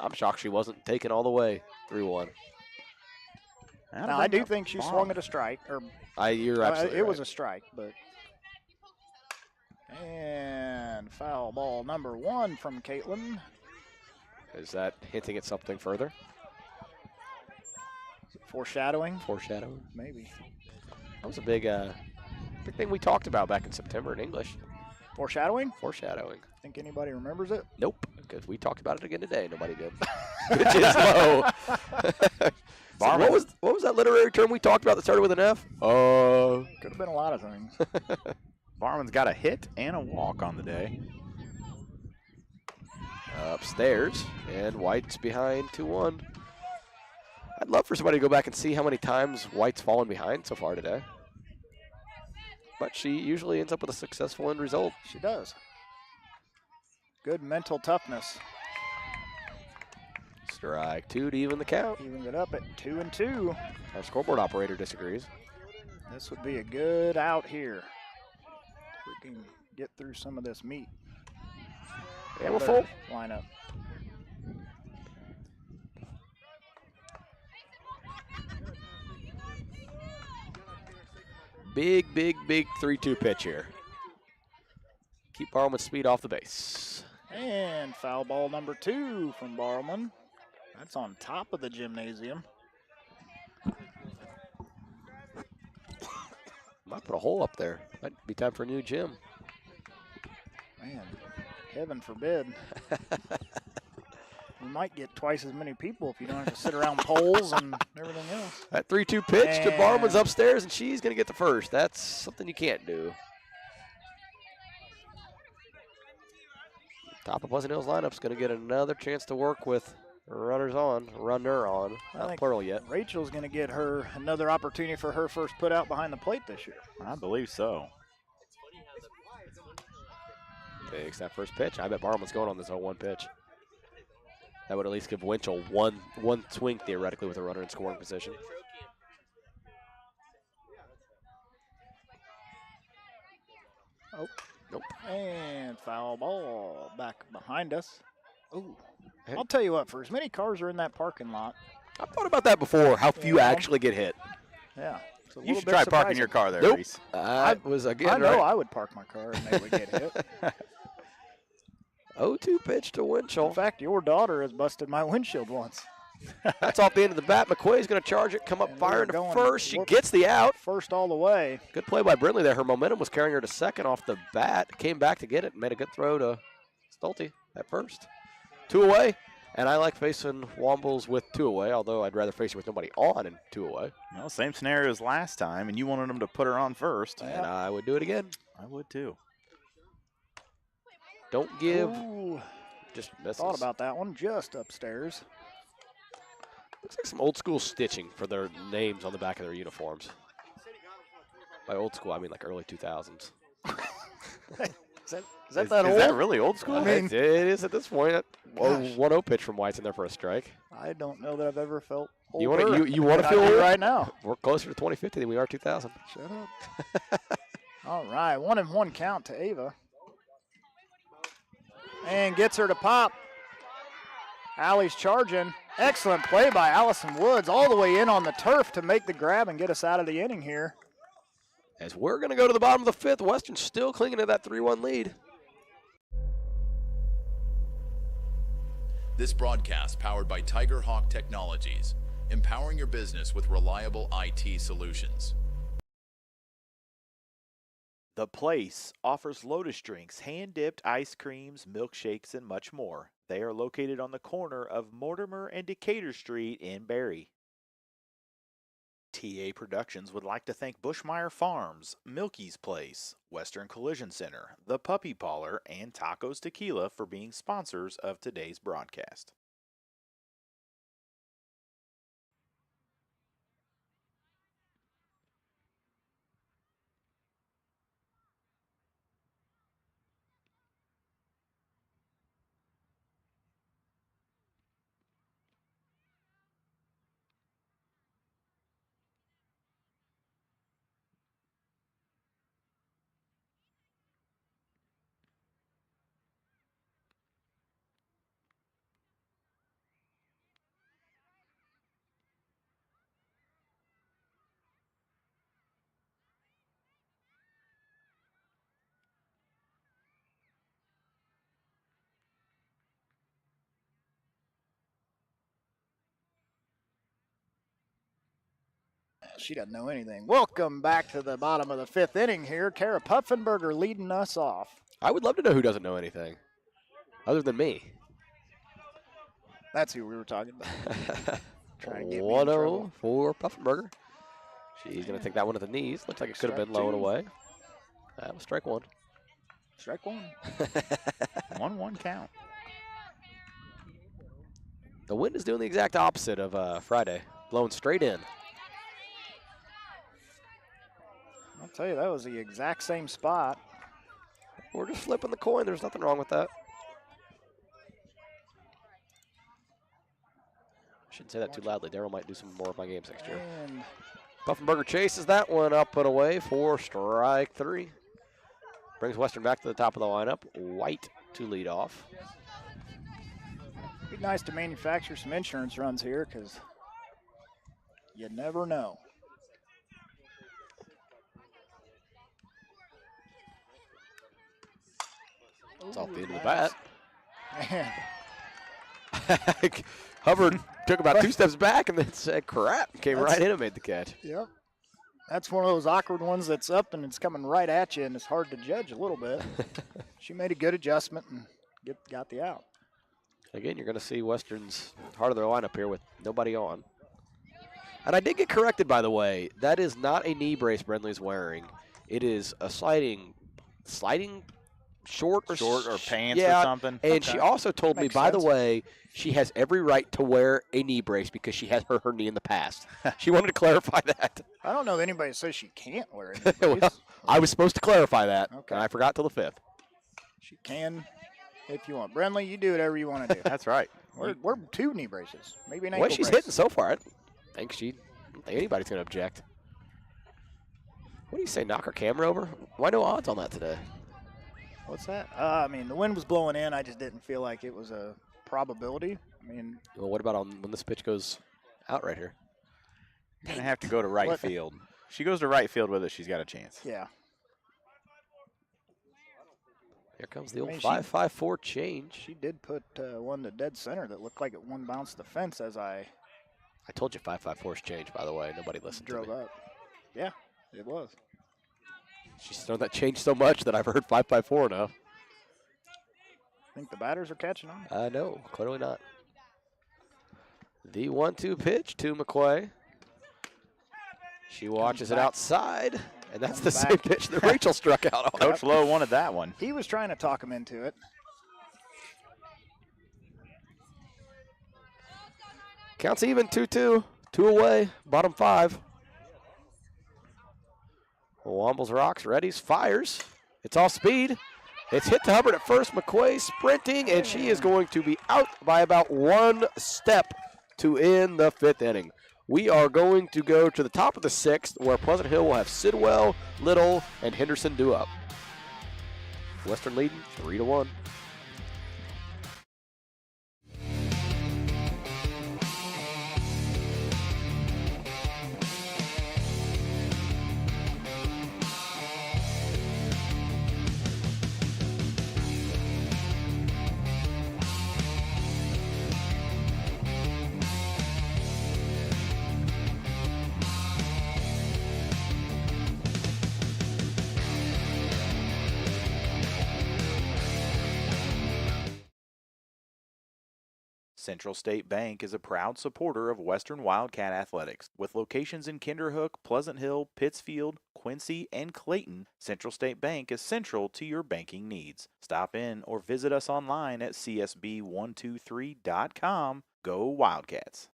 I'm shocked she wasn't taken all the way. 3-1. Now, I do think she swung at a strike. You're absolutely It was a strike, but. And foul ball number 1 from Caitlin. Is that hinting at something further? Foreshadowing? Foreshadowing? Maybe. That was a big thing we talked about back in September in English. Foreshadowing? Foreshadowing. Think anybody remembers it? Nope, because we talked about it again today. Nobody did. Which is low. So what was that literary term we talked about that started with an F? Could have been a lot of things. Barman's got a hit and a walk on the day. Upstairs, and White's behind 2-1. I'd love for somebody to go back and see how many times White's fallen behind so far today. But she usually ends up with a successful end result. She does. Good mental toughness. Strike 2 to even the count. Evens it up at 2-2. Our scoreboard operator disagrees. This would be a good out here. We can get through some of this meat. Yeah, we're full. Lineup. Big 3-2 pitch here. Keep Barlman's speed off the base. And foul ball number 2 from Barlman. That's on top of the gymnasium. Might put a hole up there. Might be time for a new gym. Man, heaven forbid. We might get twice as many people if you don't have to sit around poles and everything else. That 3-2 pitch to Barman's upstairs, and she's going to get the first. That's something you can't do. Top of Pleasant Hill's lineup's going to get another chance to work with runner on. Not plural yet. Rachel's going to get her another opportunity for her first put out behind the plate this year. I believe so. Takes that first pitch. I bet Barman's going on this 0-1 pitch. That would at least give Winchell one swing, theoretically, with a runner in scoring position. Oh, nope. And foul ball back behind us. Ooh. I'll tell you what, for as many cars are in that parking lot. I've thought about that before, how few actually get hit. Yeah. You should try parking your car there, nope. Reese. I know I would park my car and they would get hit. 0-2 pitch to Winchell. In fact, your daughter has busted my windshield once. That's off the end of the bat. McQuay's going to charge it, come up firing to first. She gets the out. First all the way. Good play by Brindley there. Her momentum was carrying her to second off the bat. Came back to get it. Made a good throw to Stolte at first. 2 away. And I like facing Wombles with 2 away, although I'd rather face it with nobody on and 2 away. Well, same scenario as last time, and you wanted them to put her on first. And I would do it again. I would too. Don't give. Ooh. Just misses. Thought about that one just upstairs. Looks like some old school stitching for their names on the back of their uniforms. By old school, I mean like early 2000s. Is that old? Is that really old school? I mean, it is at this point. 1-0 pitch from White's in there for a strike. I don't know that I've ever felt older. You want to feel old old right now? We're closer to 2050 than we are 2000. Shut up. All right, 1-1 count to Ava. And gets her to pop. Allie's charging. Excellent play by Allison Woods all the way in on the turf to make the grab and get us out of the inning here. As we're going to go to the bottom of the 5th, Western still clinging to that 3-1 lead. This broadcast powered by Tiger Hawk Technologies, empowering your business with reliable IT solutions. The Place offers Lotus drinks, hand-dipped ice creams, milkshakes, and much more. They are located on the corner of Mortimer and Decatur Street in Barrie. TA Productions would like to thank Bushmeyer Farms, Milky's Place, Western Collision Center, The Puppy Parlor, and Tacos Tequila for being sponsors of today's broadcast. She doesn't know anything. Welcome back to the bottom of the 5th inning here. Kara Puffenberger leading us off. I would love to know who doesn't know anything, other than me. That's who we were talking about. Trying to get 1-0 for Puffenberger. She's going to take that one at the knees. Looks like it could have been low and away. That was strike 1. Strike 1. 1-1 count. The wind is doing the exact opposite of Friday, blowing straight in. I'll tell you, that was the exact same spot. We're just flipping the coin. There's nothing wrong with that. Shouldn't say that too loudly. Daryl might do some more of my games next year. And Puffenberger chases that one up and away for strike 3. Brings Western back to the top of the lineup. White to lead off. Be nice to manufacture some insurance runs here because you never know. It's off the end of the bat. Man. Hubbard took about 2 steps back and then said, crap, came right in and made the catch. Yep. That's one of those awkward ones that's up and it's coming right at you and it's hard to judge a little bit. She made a good adjustment and got the out. Again, you're going to see Western's heart of their lineup here with nobody on. And I did get corrected, by the way. That is not a knee brace Brindley's wearing. It is a sliding short or pants or something. And she also told me, by the way, she has every right to wear a knee brace because she has hurt her knee in the past. She wanted to clarify that. I don't know of anybody that says she can't wear a knee brace. Well, I was supposed to clarify that, and I forgot till the 5th. She can if you want. Brenly, you do whatever you want to do. That's right. We're 2 knee braces, maybe an The ankle way she's brace. hitting so far, I don't think anybody's going to object. What do you say, knock her camera over? Why no odds on that today? What's that? I mean, the wind was blowing in. I just didn't feel like it was a probability. I mean, Well, what about when this pitch goes out right here? You're going to have to go to right What? field. She goes to right field with it, she's got a chance. yeah. Here comes the old I mean, she- 5-5-4 change. She did put one to dead center that looked like it one bounced the fence as I I told you 5-5-4's change, by the way. Nobody listened drove to me. up. Yeah, it was. She's thrown that change so much that I've heard 5-5-4 now. Think the batters are catching on? I know, clearly not. The 1-2 pitch to McQuay. She watches it back. outside, and that's the Comes same back. pitch that Rachel struck out on. Coach Lowe wanted that one. He was trying to talk him into it. Counts even, 2-2. 2 away, bottom 5. Wombles rocks, readies, fires. It's off speed. It's hit to Hubbard at first. McQuay sprinting, and she is going to be out by about 1 step to end the 5th inning. We are going to go to the top of the 6th, where Pleasant Hill will have Sidwell, Little, and Henderson due up. Western leading 3-1. Central State Bank is a proud supporter of Western Wildcat Athletics. With locations in Kinderhook, Pleasant Hill, Pittsfield, Quincy, and Clayton, Central State Bank is central to your banking needs. Stop in or visit us online at csb123.com. Go Wildcats!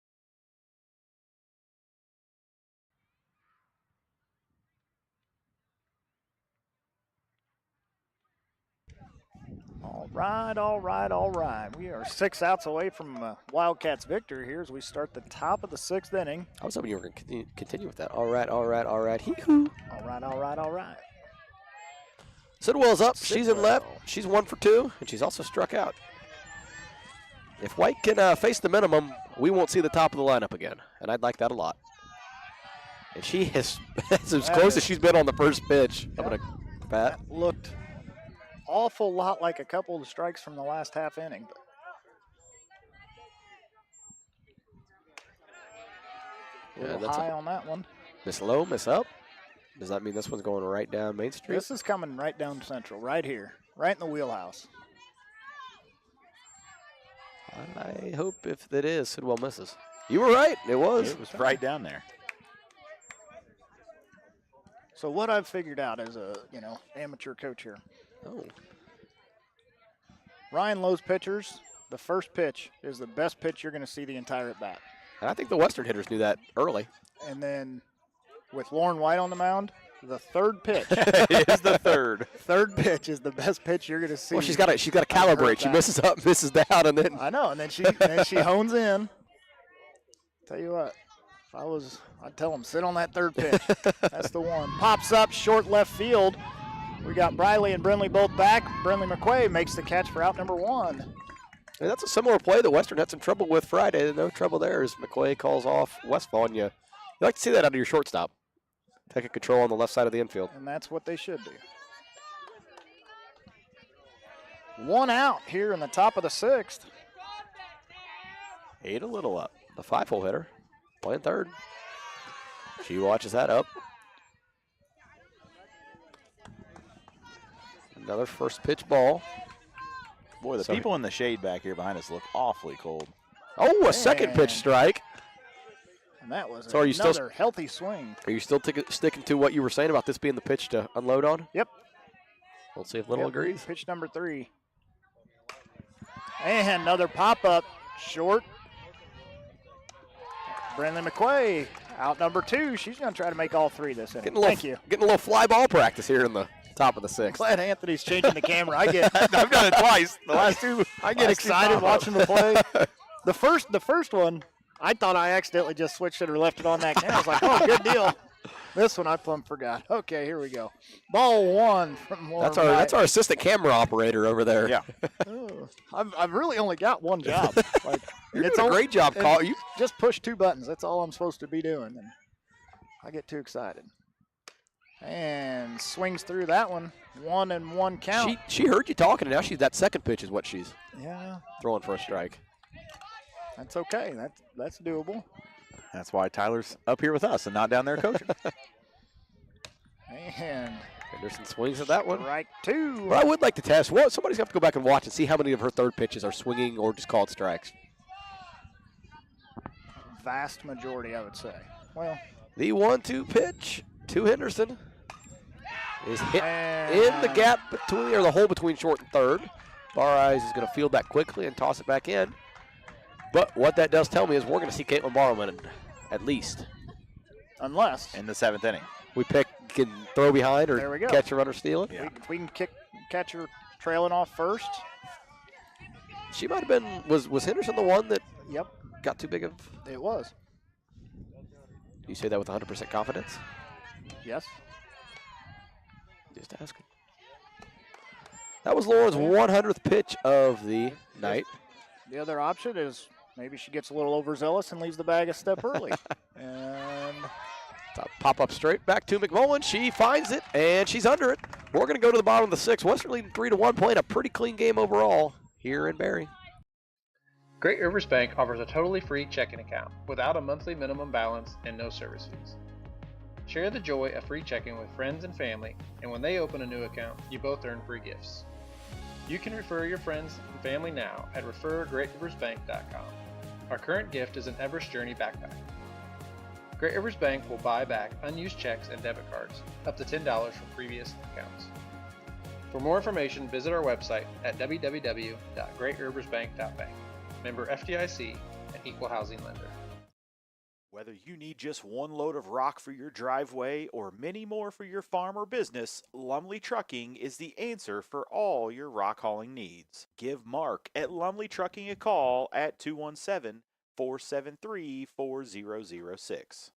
All right, all right, all right. We are 6 outs away from Wildcats victory here as we start the top of the 6th inning. I was hoping you were going to continue with that. All right, all right, all right. Hee-hoo. All right, all right, all right. Sidwell's up. She's in Sidwell. left. She's 1 for 2, and she's also struck out. If White can face the minimum, we won't see the top of the lineup again, and I'd like that a lot. And she is that's as close as she's been on the first pitch. I'm going to bat. That looked awful lot like a couple of strikes from the last half inning. A Yeah, little that's high on that one. Miss low, miss up. Does that mean this one's going right down Main Street? This is coming right down Central, right here, right in the wheelhouse. I hope if it is, Sidwell misses. You were right. It was. It was right down there. So what I've figured out as a, amateur coach here, Oh. Ryan Lowe's pitchers, the first pitch is the best pitch you're going to see the entire at bat. And I think the Western hitters knew that early. And then with Lauren White on the mound, the third pitch. It is the third. Third pitch is the best pitch you're going to see. Well, she's got to on her calibrate. She bat. misses up, misses down, and then I know, and then she hones in. Tell you what, if I'd tell him sit on that third pitch. That's the one. Pops up short left field. We got Briley and Brenly both back. Brenly McQuay makes the catch for out number 1. and that's a similar play that Western had some trouble with Friday. No trouble there as McQuay calls off Westfall. And you like to see that out of your shortstop. Taking control on the left side of the infield. And that's what they should do. 1 out here in the top of the 6th. 8 a little up. The 5-hole hitter playing third. She watches that up. Another first pitch ball. Boy, the Sorry. people in the shade back here behind us look awfully cold. Oh, a second pitch Man. strike. And that was So are you still- another healthy swing. Are you still sticking to what you were saying about this being the pitch to unload on? Yep. We'll see if Little Yep, agrees. Pitch number 3. And another pop-up short. Brenly McQuay, out number 2. She's going to try to make all 3 this inning. Thank you. Getting a little fly ball practice here in the Top of the 6th. Glad Anthony's changing the camera. I've done it twice. The last two. I get excited watching the play. The first one, I thought I accidentally just switched it or left it on that camera. I was like, oh, good deal. This one I plumb forgot. Okay, here we go. Ball 1 from Warren. That's our assistant camera operator over there. Yeah. Oh, I've really only got one job. Like, You're doing a great job, Carl. You just push 2 buttons. That's all I'm supposed to be doing. And I get too excited. And swings through that one. 1-1 count. She heard you talking, and now that second pitch is what she's throwing for a strike. That's okay. That's doable. That's why Tyler's up here with us and not down there coaching. And Henderson swings at that one. Strike 2. Well, I would like to test. Well, somebody's going to have to go back and watch and see how many of her third pitches are swinging or just called strikes. Vast majority, I would say. Well, the 1-2 pitch to Henderson is hit in the gap between, or the hole between short and third. Bar Eyes is going to field that quickly and toss it back in. But what that does tell me is we're going to see Caitlin Barman at least. Unless in the 7th inning. We can throw behind or there we go. Catch a runner stealing. Yeah. We can catch her trailing off first. She might have been, was Henderson the one that got too big of? It was. You say that with 100% confidence? Yes. Just asking. That was Lauren's 100th pitch of the night. The other option is maybe she gets a little overzealous and leaves the bag a step early. And pop up straight back to McMullen. She finds it, and she's under it. We're going to go to the bottom of the 6th. Western leading 3-1, playing a pretty clean game overall here in Barry. Great Rivers Bank offers a totally free checking account without a monthly minimum balance and no service fees. Share the joy of free checking with friends and family, and when they open a new account, you both earn free gifts. You can refer your friends and family now at refergreatriversbank.com. Our current gift is an Everest Journey backpack. Great Rivers Bank will buy back unused checks and debit cards, up to $10 from previous accounts. For more information, visit our website at www.greatriversbank.bank. Member FDIC, an equal housing lender. Whether you need just one load of rock for your driveway or many more for your farm or business, Lumley Trucking is the answer for all your rock hauling needs. Give Mark at Lumley Trucking a call at 217-473-4006.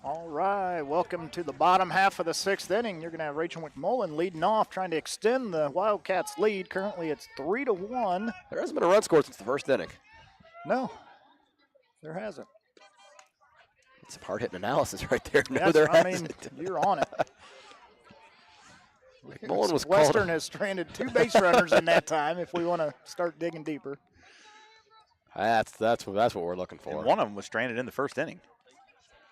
all right, welcome to the bottom half of the 6th inning. You're going to have Rachel McMullen leading off, trying to extend the Wildcats' lead. Currently, it's 3-1. There hasn't been a run scored since the first inning. No, there hasn't. It's some hard-hitting analysis right there. No, Yes, there I hasn't. mean, you're on it. McMullen was Western called. has stranded 2 base runners in that time. If we want to start digging deeper, That's what we're looking for. And one of them was stranded in the first inning.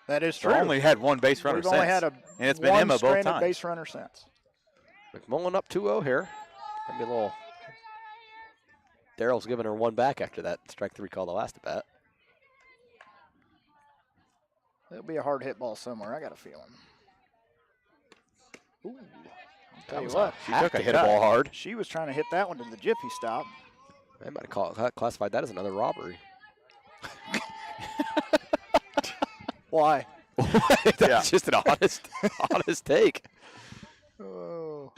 that is So true. only had one base runner We've since. only had and it's been one Emma both stranded times. base runner since. McMullen up 2-0 here. Maybe a little. Daryl's giving her one back after that strike 3 call the last at bat. There'll be a hard hit ball somewhere. I got a feeling. Ooh, I'll tell you what. She took a hit a ball hard. She was trying to hit that one to the jiffy stop. They might have classified that as another robbery. Why? That's just an honest take. Oh,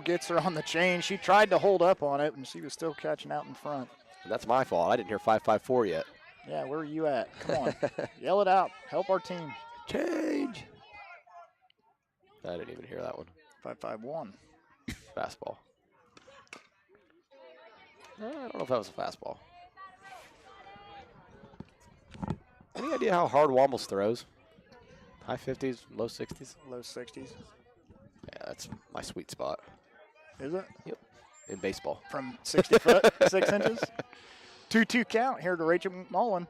gets her on the chain. She tried to hold up on it, and she was still catching out in front. And that's my fault. I didn't hear 5-5-4 yet. Yeah, where are you at? Come on. Yell it out. Help our team. Change. I didn't even hear that one. 5-5-1. Fastball. I don't know if that was a fastball. Any idea how hard Wombles throws? High 50s, low 60s? Low 60s. Yeah, that's my sweet spot. Is it? Yep. In baseball. From 60 foot, 6 inches. 2-2 count here to Rachel McMullen.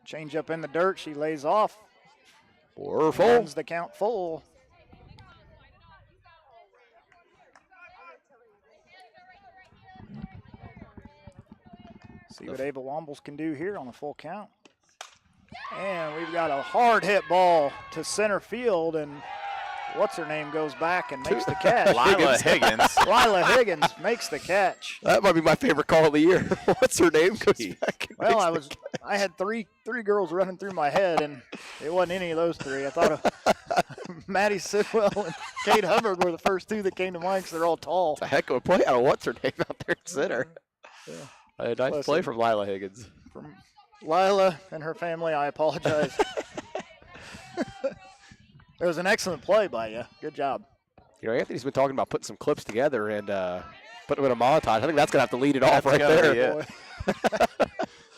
Change up in the dirt. She lays off. Or full. Runs the count full. See what Ava Wombles can do here on a full count. And we've got a hard hit ball to center field, and what's-her-name goes back and makes the catch. Lila Higgins. Lila Higgins makes the catch. That might be my favorite call of the year. What's her name? Goes back and Well, makes I had three girls running through my head, and it wasn't any of those three. I thought of Maddie Sidwell and Kate Hubbard were the first two that came to mind because they're all tall. It's a heck of a play out of what's her name out there at center. Yeah. A nice play from Lila Higgins. From Lila and her family, I apologize. It was an excellent play by you. Good job. You know, Anthony's been talking about putting some clips together and putting them in a montage. I think that's going to have to lead it off right there.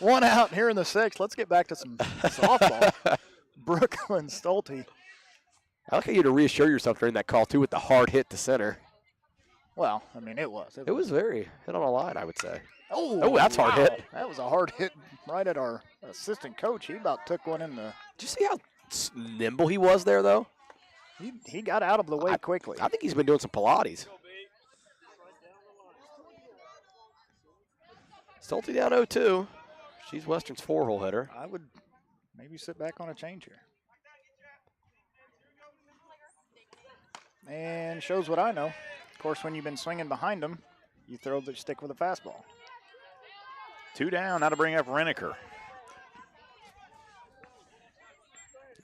One out here in the sixth. Let's get back to some softball. Brooklyn Stolte. I like how you had to reassure yourself during that call, too, with the hard hit to center. Well, I mean, it was. It was very hit on a line, I would say. Oh, that's hard hit. That was a hard hit right at our assistant coach. He about took one in the. Did you see how nimble he was there, though? He got out of the way quickly. I think he's been doing some Pilates. Stolte down 0-2. She's Western's 4-hole hitter. I would maybe sit back on a change here. And shows what I know. Of course, when you've been swinging behind them, you stick with a fastball. 2 down. Now to bring up Reneker.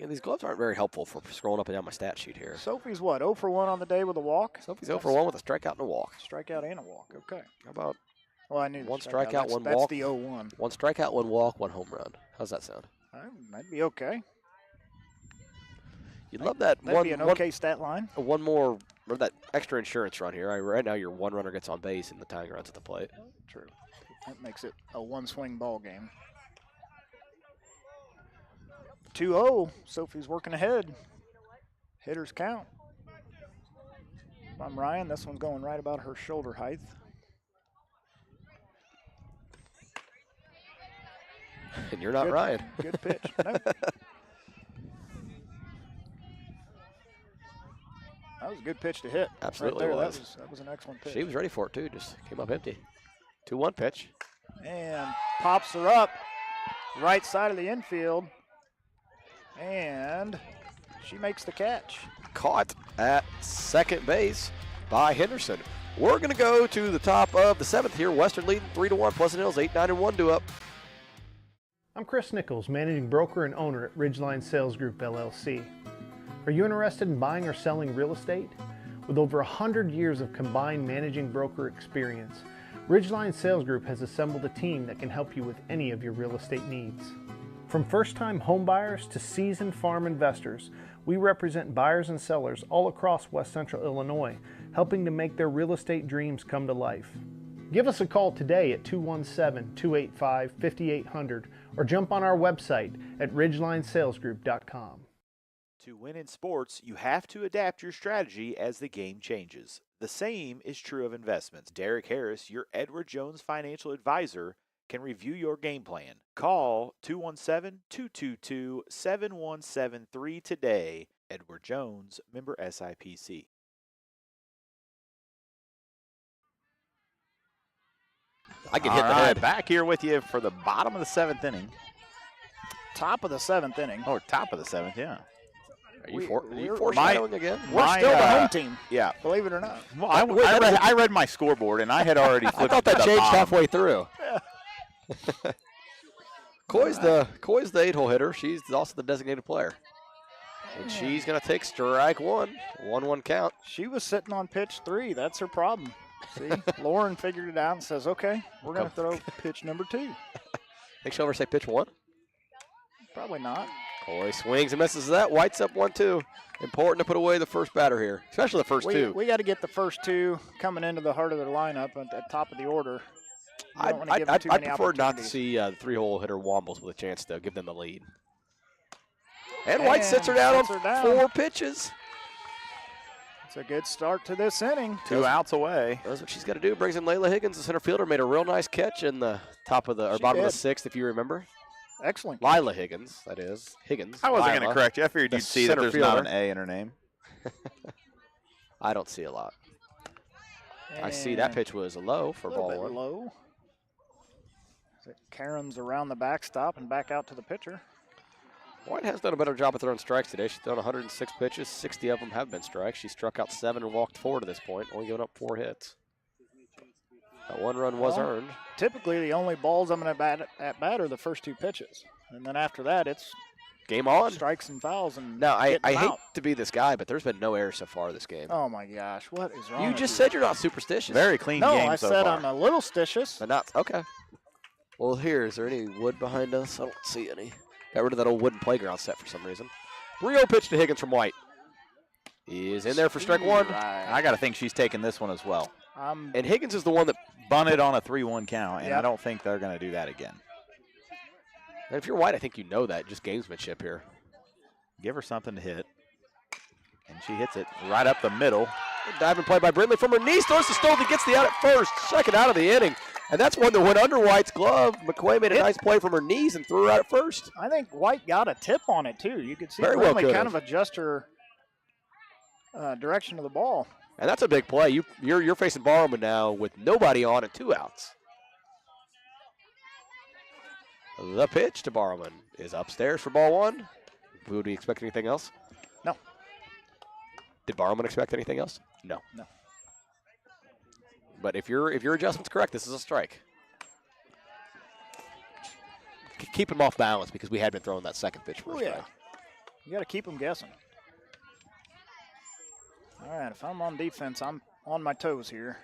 Yeah, these gloves aren't very helpful for scrolling up and down my stat sheet here. Sophie's what, 0 for 1 on the day with a walk? Sophie's 0 for 1 with a strikeout and a walk. Strikeout and a walk, okay. How about well, I knew one the strikeout, one that's walk? That's the 0-1. 1 strikeout, 1 walk, 1 home run. How's that sound? That'd be okay. You'd love that. That'd be an okay stat line. One more, or that extra insurance run here. Right now, your one runner gets on base and the tying runs at the plate. True. That makes it a one-swing ball game. 2-0. Sophie's working ahead. Hitters count. If I'm Ryan, this one's going right about her shoulder height. And you're not Ryan. Good pitch. Nope. That was a good pitch to hit. Absolutely right there. was. That was an excellent pitch. She was ready for it, too. Just came up empty. 2-1 pitch. And pops her up. Right side of the infield. And she makes the catch. Caught at second base by Henderson. We're going to go to the top of the 7th here. Western leading 3-1. Pleasant Hills 8-9-1 due up. I'm Chris Nichols, managing broker and owner at Ridgeline Sales Group, LLC. Are you interested in buying or selling real estate? With over 100 years of combined managing broker experience, Ridgeline Sales Group has assembled a team that can help you with any of your real estate needs. From first-time home buyers to seasoned farm investors, we represent buyers and sellers all across West Central Illinois, helping to make their real estate dreams come to life. Give us a call today at 217-285-5800 or jump on our website at ridgelinesalesgroup.com. To win in sports, you have to adapt your strategy as the game changes. The same is true of investments. Derek Harris, your Edward Jones financial advisor, can review your game plan. Call 217-222-7173 today. Edward Jones, member SIPC. I can hit the head. Back here with you for the bottom of the 7th inning. Top of the 7th inning. Or top of the 7th, yeah. Are you foreshadowing again? We're still the home team. Yeah. Believe it or not. Well, I read my scoreboard, and I had already flipped I thought that to the changed bottom. halfway through. Coy's the 8-hole hitter. She's also the designated player. And she's going to take strike 1. 1-1 count. She was sitting on pitch 3. That's her problem. See, Lauren figured it out and says, okay, we're going to throw pitch number 2. Think she'll ever say pitch 1? Probably not. Coy swings and misses that. White's up 1-2. Important to put away the first batter here, especially the first 2. We got to get the first 2 coming into the heart of their lineup at the top of the order. I'd prefer not to see the 3-hole hitter Wombles with a chance to give them the lead. And White sits her down on 4 pitches. It's a good start to this inning. 2 outs away. That's what she's got to do. Brings in Layla Higgins, the center fielder, made a real nice catch in the top of the or bottom of the 6th, if you remember. Excellent. Lila Higgins, that is. Higgins. I wasn't going Lila, to correct you. I figured you'd see that there's not an A in her name. I don't see a lot. I see that pitch was a low for ball 1. Low. Karen's around the backstop and back out to the pitcher. White has done a better job of throwing strikes today. She's thrown 106 pitches. 60 of them have been strikes. She struck out 7 and walked 4 to this point, only giving up 4 hits. That 1 run was earned. Typically, the only balls I'm going to at bat are the first 2 pitches. And then after that, it's game on. Strikes and fouls. And now, I hate out. to be this guy, but there's been no errors so far this game. Oh, my gosh. What is wrong You with just said you're not superstitious. Very clean no, game I so said far. I'm a little stitious. But not, okay. Well, here, is there any wood behind us? I don't see any. Got rid of that old wooden playground set for some reason. 3-0 pitch to Higgins from White. He is in there for strike 1. I got to think she's taking this one as well. And Higgins is the one that bunted on a 3-1 count, and Yep. I don't think they're going to do that again. And if you're White, I think you know that. Just gamesmanship here. Give her something to hit. And she hits it right up the middle. Diving play by Brindley from her knees. Throws to Stolte, gets the out at first. Second out of the inning. And that's one that went under White's glove. McQuay made a nice play from her knees and threw her out at first. I think White got a tip on it, too. You could see Very well Brindley could kind have. of adjust her direction of the ball. And that's a big play. You're facing Barman now with nobody on and 2 outs. The pitch to Barman is upstairs for ball 1. Would we expect anything else? No. Did Barman expect anything else? No. No. But if your adjustment's correct, this is a strike. Keep him off balance because we had been throwing that second pitch for a strike. You got to keep them guessing. All right, if I'm on defense, I'm on my toes here.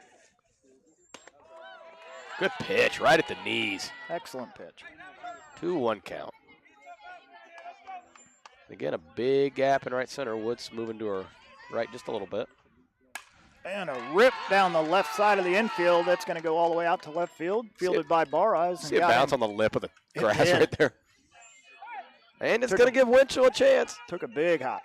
Good pitch, right at the knees. Excellent pitch. 2-1 count. Again, a big gap in right center. Woods moving to her right just a little bit. And a rip down the left side of the infield. That's going to go all the way out to left field. Fielded by Barres. See it bounce on the lip of the It grass did. right there. And it's Took going a- to give Winchell a chance. Took a big hop.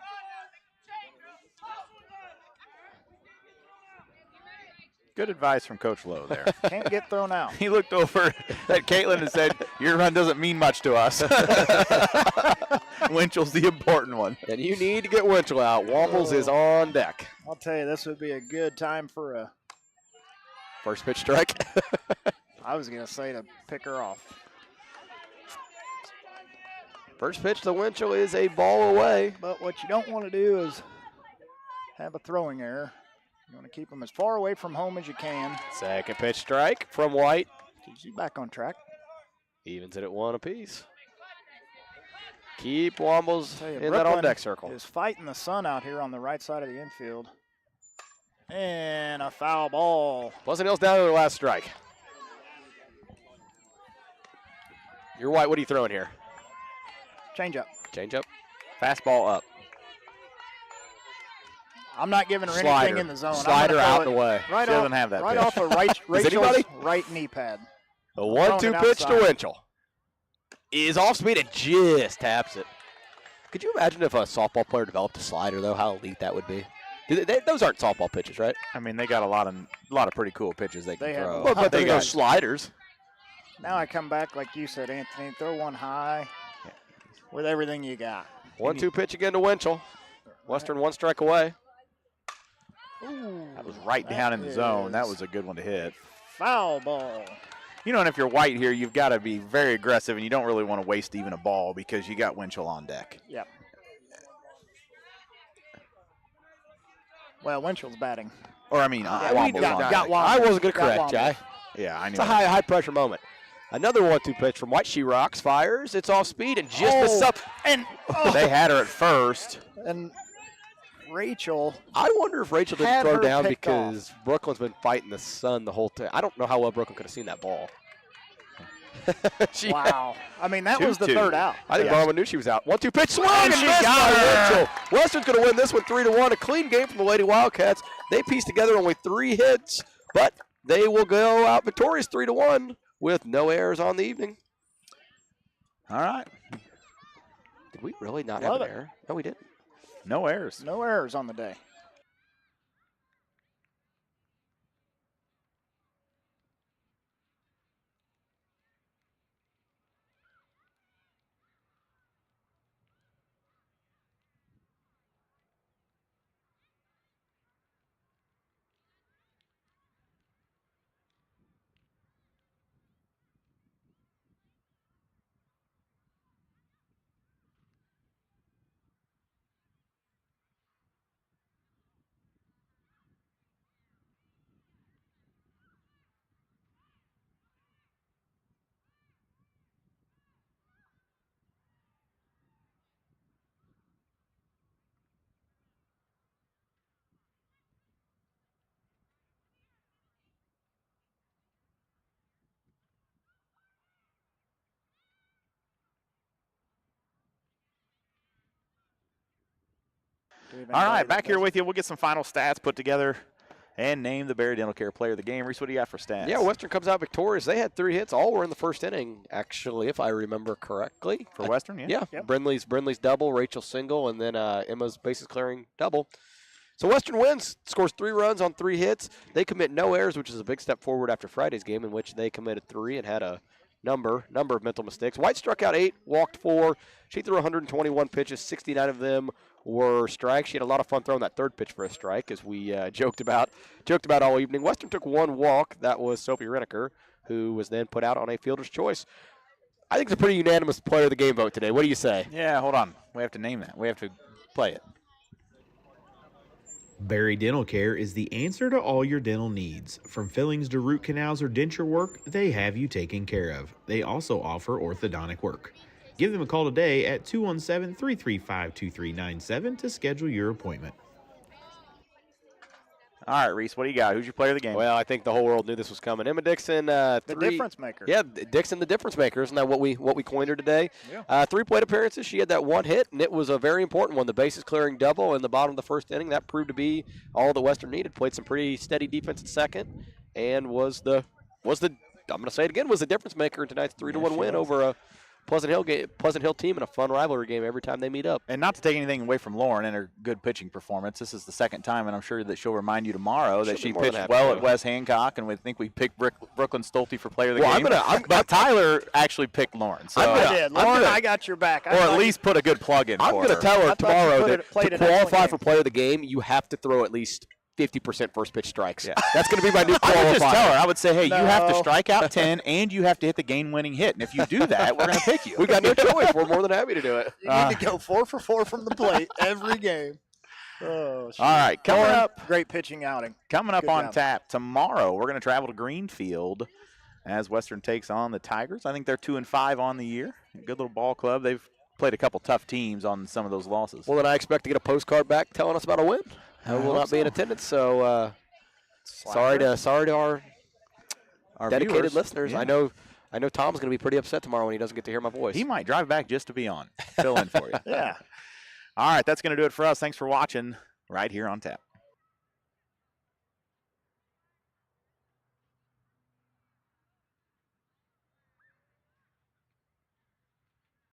Good advice from Coach Lowe there. Can't get thrown out. He looked over at Caitlin and said, your run doesn't mean much to us. Winchell's the important one. And you need to get Winchell out. Wombles is on deck. I'll tell you, this would be a good time for a, First pitch strike. I was going to say to pick her off. First pitch to Winchell is a ball away. But what you don't want to do is have a throwing error. You want to keep them as far away from home as you can. Second pitch strike from White. She's back on track. Evens it at 1 apiece. Keep Wombles Tell you, in that on Brooklyn deck circle. is fighting the sun out here on the right side of the infield. And a foul ball. Pleasant Hill's down to their last strike. You're White. What are you throwing here? Change up. Change up. Fastball up. I'm not giving her Slider. anything in the zone. I'm Slider gonna throw out it and away. Right She off, doesn't have that right pitch. off of Rachel's anybody? right knee pad. The Throwing 1-2 it pitch to outside. Winchell. Is off speed and just taps it. Could you imagine if a softball player developed a slider, though? How elite that would be. Those aren't softball pitches, right? I mean, they got a lot of pretty cool pitches they can They have throw. a But they They go got- sliders. Now I come back, like you said, Anthony, throw one high with everything you got. 1-2 pitch again to Winchell. Western 1 strike away. Ooh, That was right down in the zone. That was a good one to hit. foul ball. You know, and if you're White here, you've got to be very aggressive, and you don't really want to waste even a ball because you got Winchell on deck. Yep. Well, Winchell's batting. Or, I mean, Yeah, we Womble's got- on got deck. Womble. I wasn't going to Got correct, Womble. Jay. Yeah, I knew It's a it. high pressure moment. Another 1-2 pitch from White. She rocks, fires. It's off speed and just Oh. misses up. And They had her at first. and Rachel, I wonder if Rachel didn't Had throw her down picked because Brooklyn's been fighting the sun the whole time. I don't know how well Brooklyn could have seen that ball. wow. I mean, that was the 2-2. third out. I think Barman knew she was out. 1-2 pitch swung And and she missed got by her. Winchell. Western's going to win this one 3-1. A clean game from the Lady Wildcats. They pieced together only 3 hits, but they will go out victorious 3-1 with no errors on the evening. All right. Did we really not Love have an it. error? No, we didn't. No errors. No errors on the day. Do we have All anybody right, that back here does- with you. We'll get some final stats put together and name the Barry Dental Care player of the game. Reese, what do you got for stats? Yeah, Western comes out victorious. They had 3 hits. All were in the first inning, actually, if I remember correctly. For Western, yeah. Yeah, Yep. Brindley's double, Rachel single, and then Emma's bases clearing double. So Western wins, scores 3 runs on 3 hits. They commit no errors, which is a big step forward after Friday's game in which they committed 3 and had a number of mental mistakes. White struck out 8, walked 4. She threw 121 pitches, 69 of them were strikes. She had a lot of fun throwing that 3rd pitch for a strike, as we joked about all evening. Western took 1 walk. That was Sophie Reneker, who was then put out on a fielder's choice. I think it's a pretty unanimous player of the game vote today. What do you say? Yeah, hold on. We have to name that. We have to play it. Barry Dental Care is the answer to all your dental needs. From fillings to root canals or denture work, they have you taken care of. They also offer orthodontic work. Give them a call today at 217-335-2397 to schedule your appointment. All right, Reese, what do you got? Who's your player of the game? Well, I think the whole world knew this was coming. Emma Dixon, The 3 difference maker. Yeah, Dixon, the difference maker. Isn't that what we coined her today? Yeah. 3 plate appearances. She had that 1 hit, and it was a very important one. The bases clearing double in the bottom of the first inning. That proved to be all that Western needed. Played some pretty steady defense at second, and was the I'm going to say it again, was the difference maker in tonight's 3-1 win over a Pleasant Hill team in a fun rivalry game every time they meet up. And not to take anything away from Lauren and her good pitching performance, this is the second time, and I'm sure that she'll remind you tomorrow that She'll be she more than pitched happy well to. at Wes Hancock, and we think we picked Brooklyn Stolte for player of the Well, game. But Tyler actually picked Lauren, so I did. Lauren, I got your back. or at least put a good plug in I'm for going to her. tell her I thought you tomorrow played that an to excellent qualify game. for player of the game, you have to throw at least 50% first pitch strikes. Yeah. That's going to be my new I would just tell her. qualifier. I would say, hey, you have to No. strike out 10, and you have to hit the game-winning hit. And if you do that, we're going to pick you. We got no choice. We're more than happy to do it. You need to go 4 for 4 from the plate every game. Oh, shoot. All right, coming Lauren, up. Great pitching outing. Coming up Good on job. tap tomorrow, we're going to travel to Greenfield as Western takes on the Tigers. I think they're 2-5 on the year. Good little ball club. They've played a couple tough teams on some of those losses. Well, then I expect to get a postcard back telling us about a win. I will hope not be in so. attendance, so sorry to our dedicated viewers, listeners. yeah. I know Tom's going to be pretty upset tomorrow when he doesn't get to hear my voice. He might drive back just to be on. Fill in for you. Yeah. All right, that's going to do it for us. Thanks for watching right here on Tap.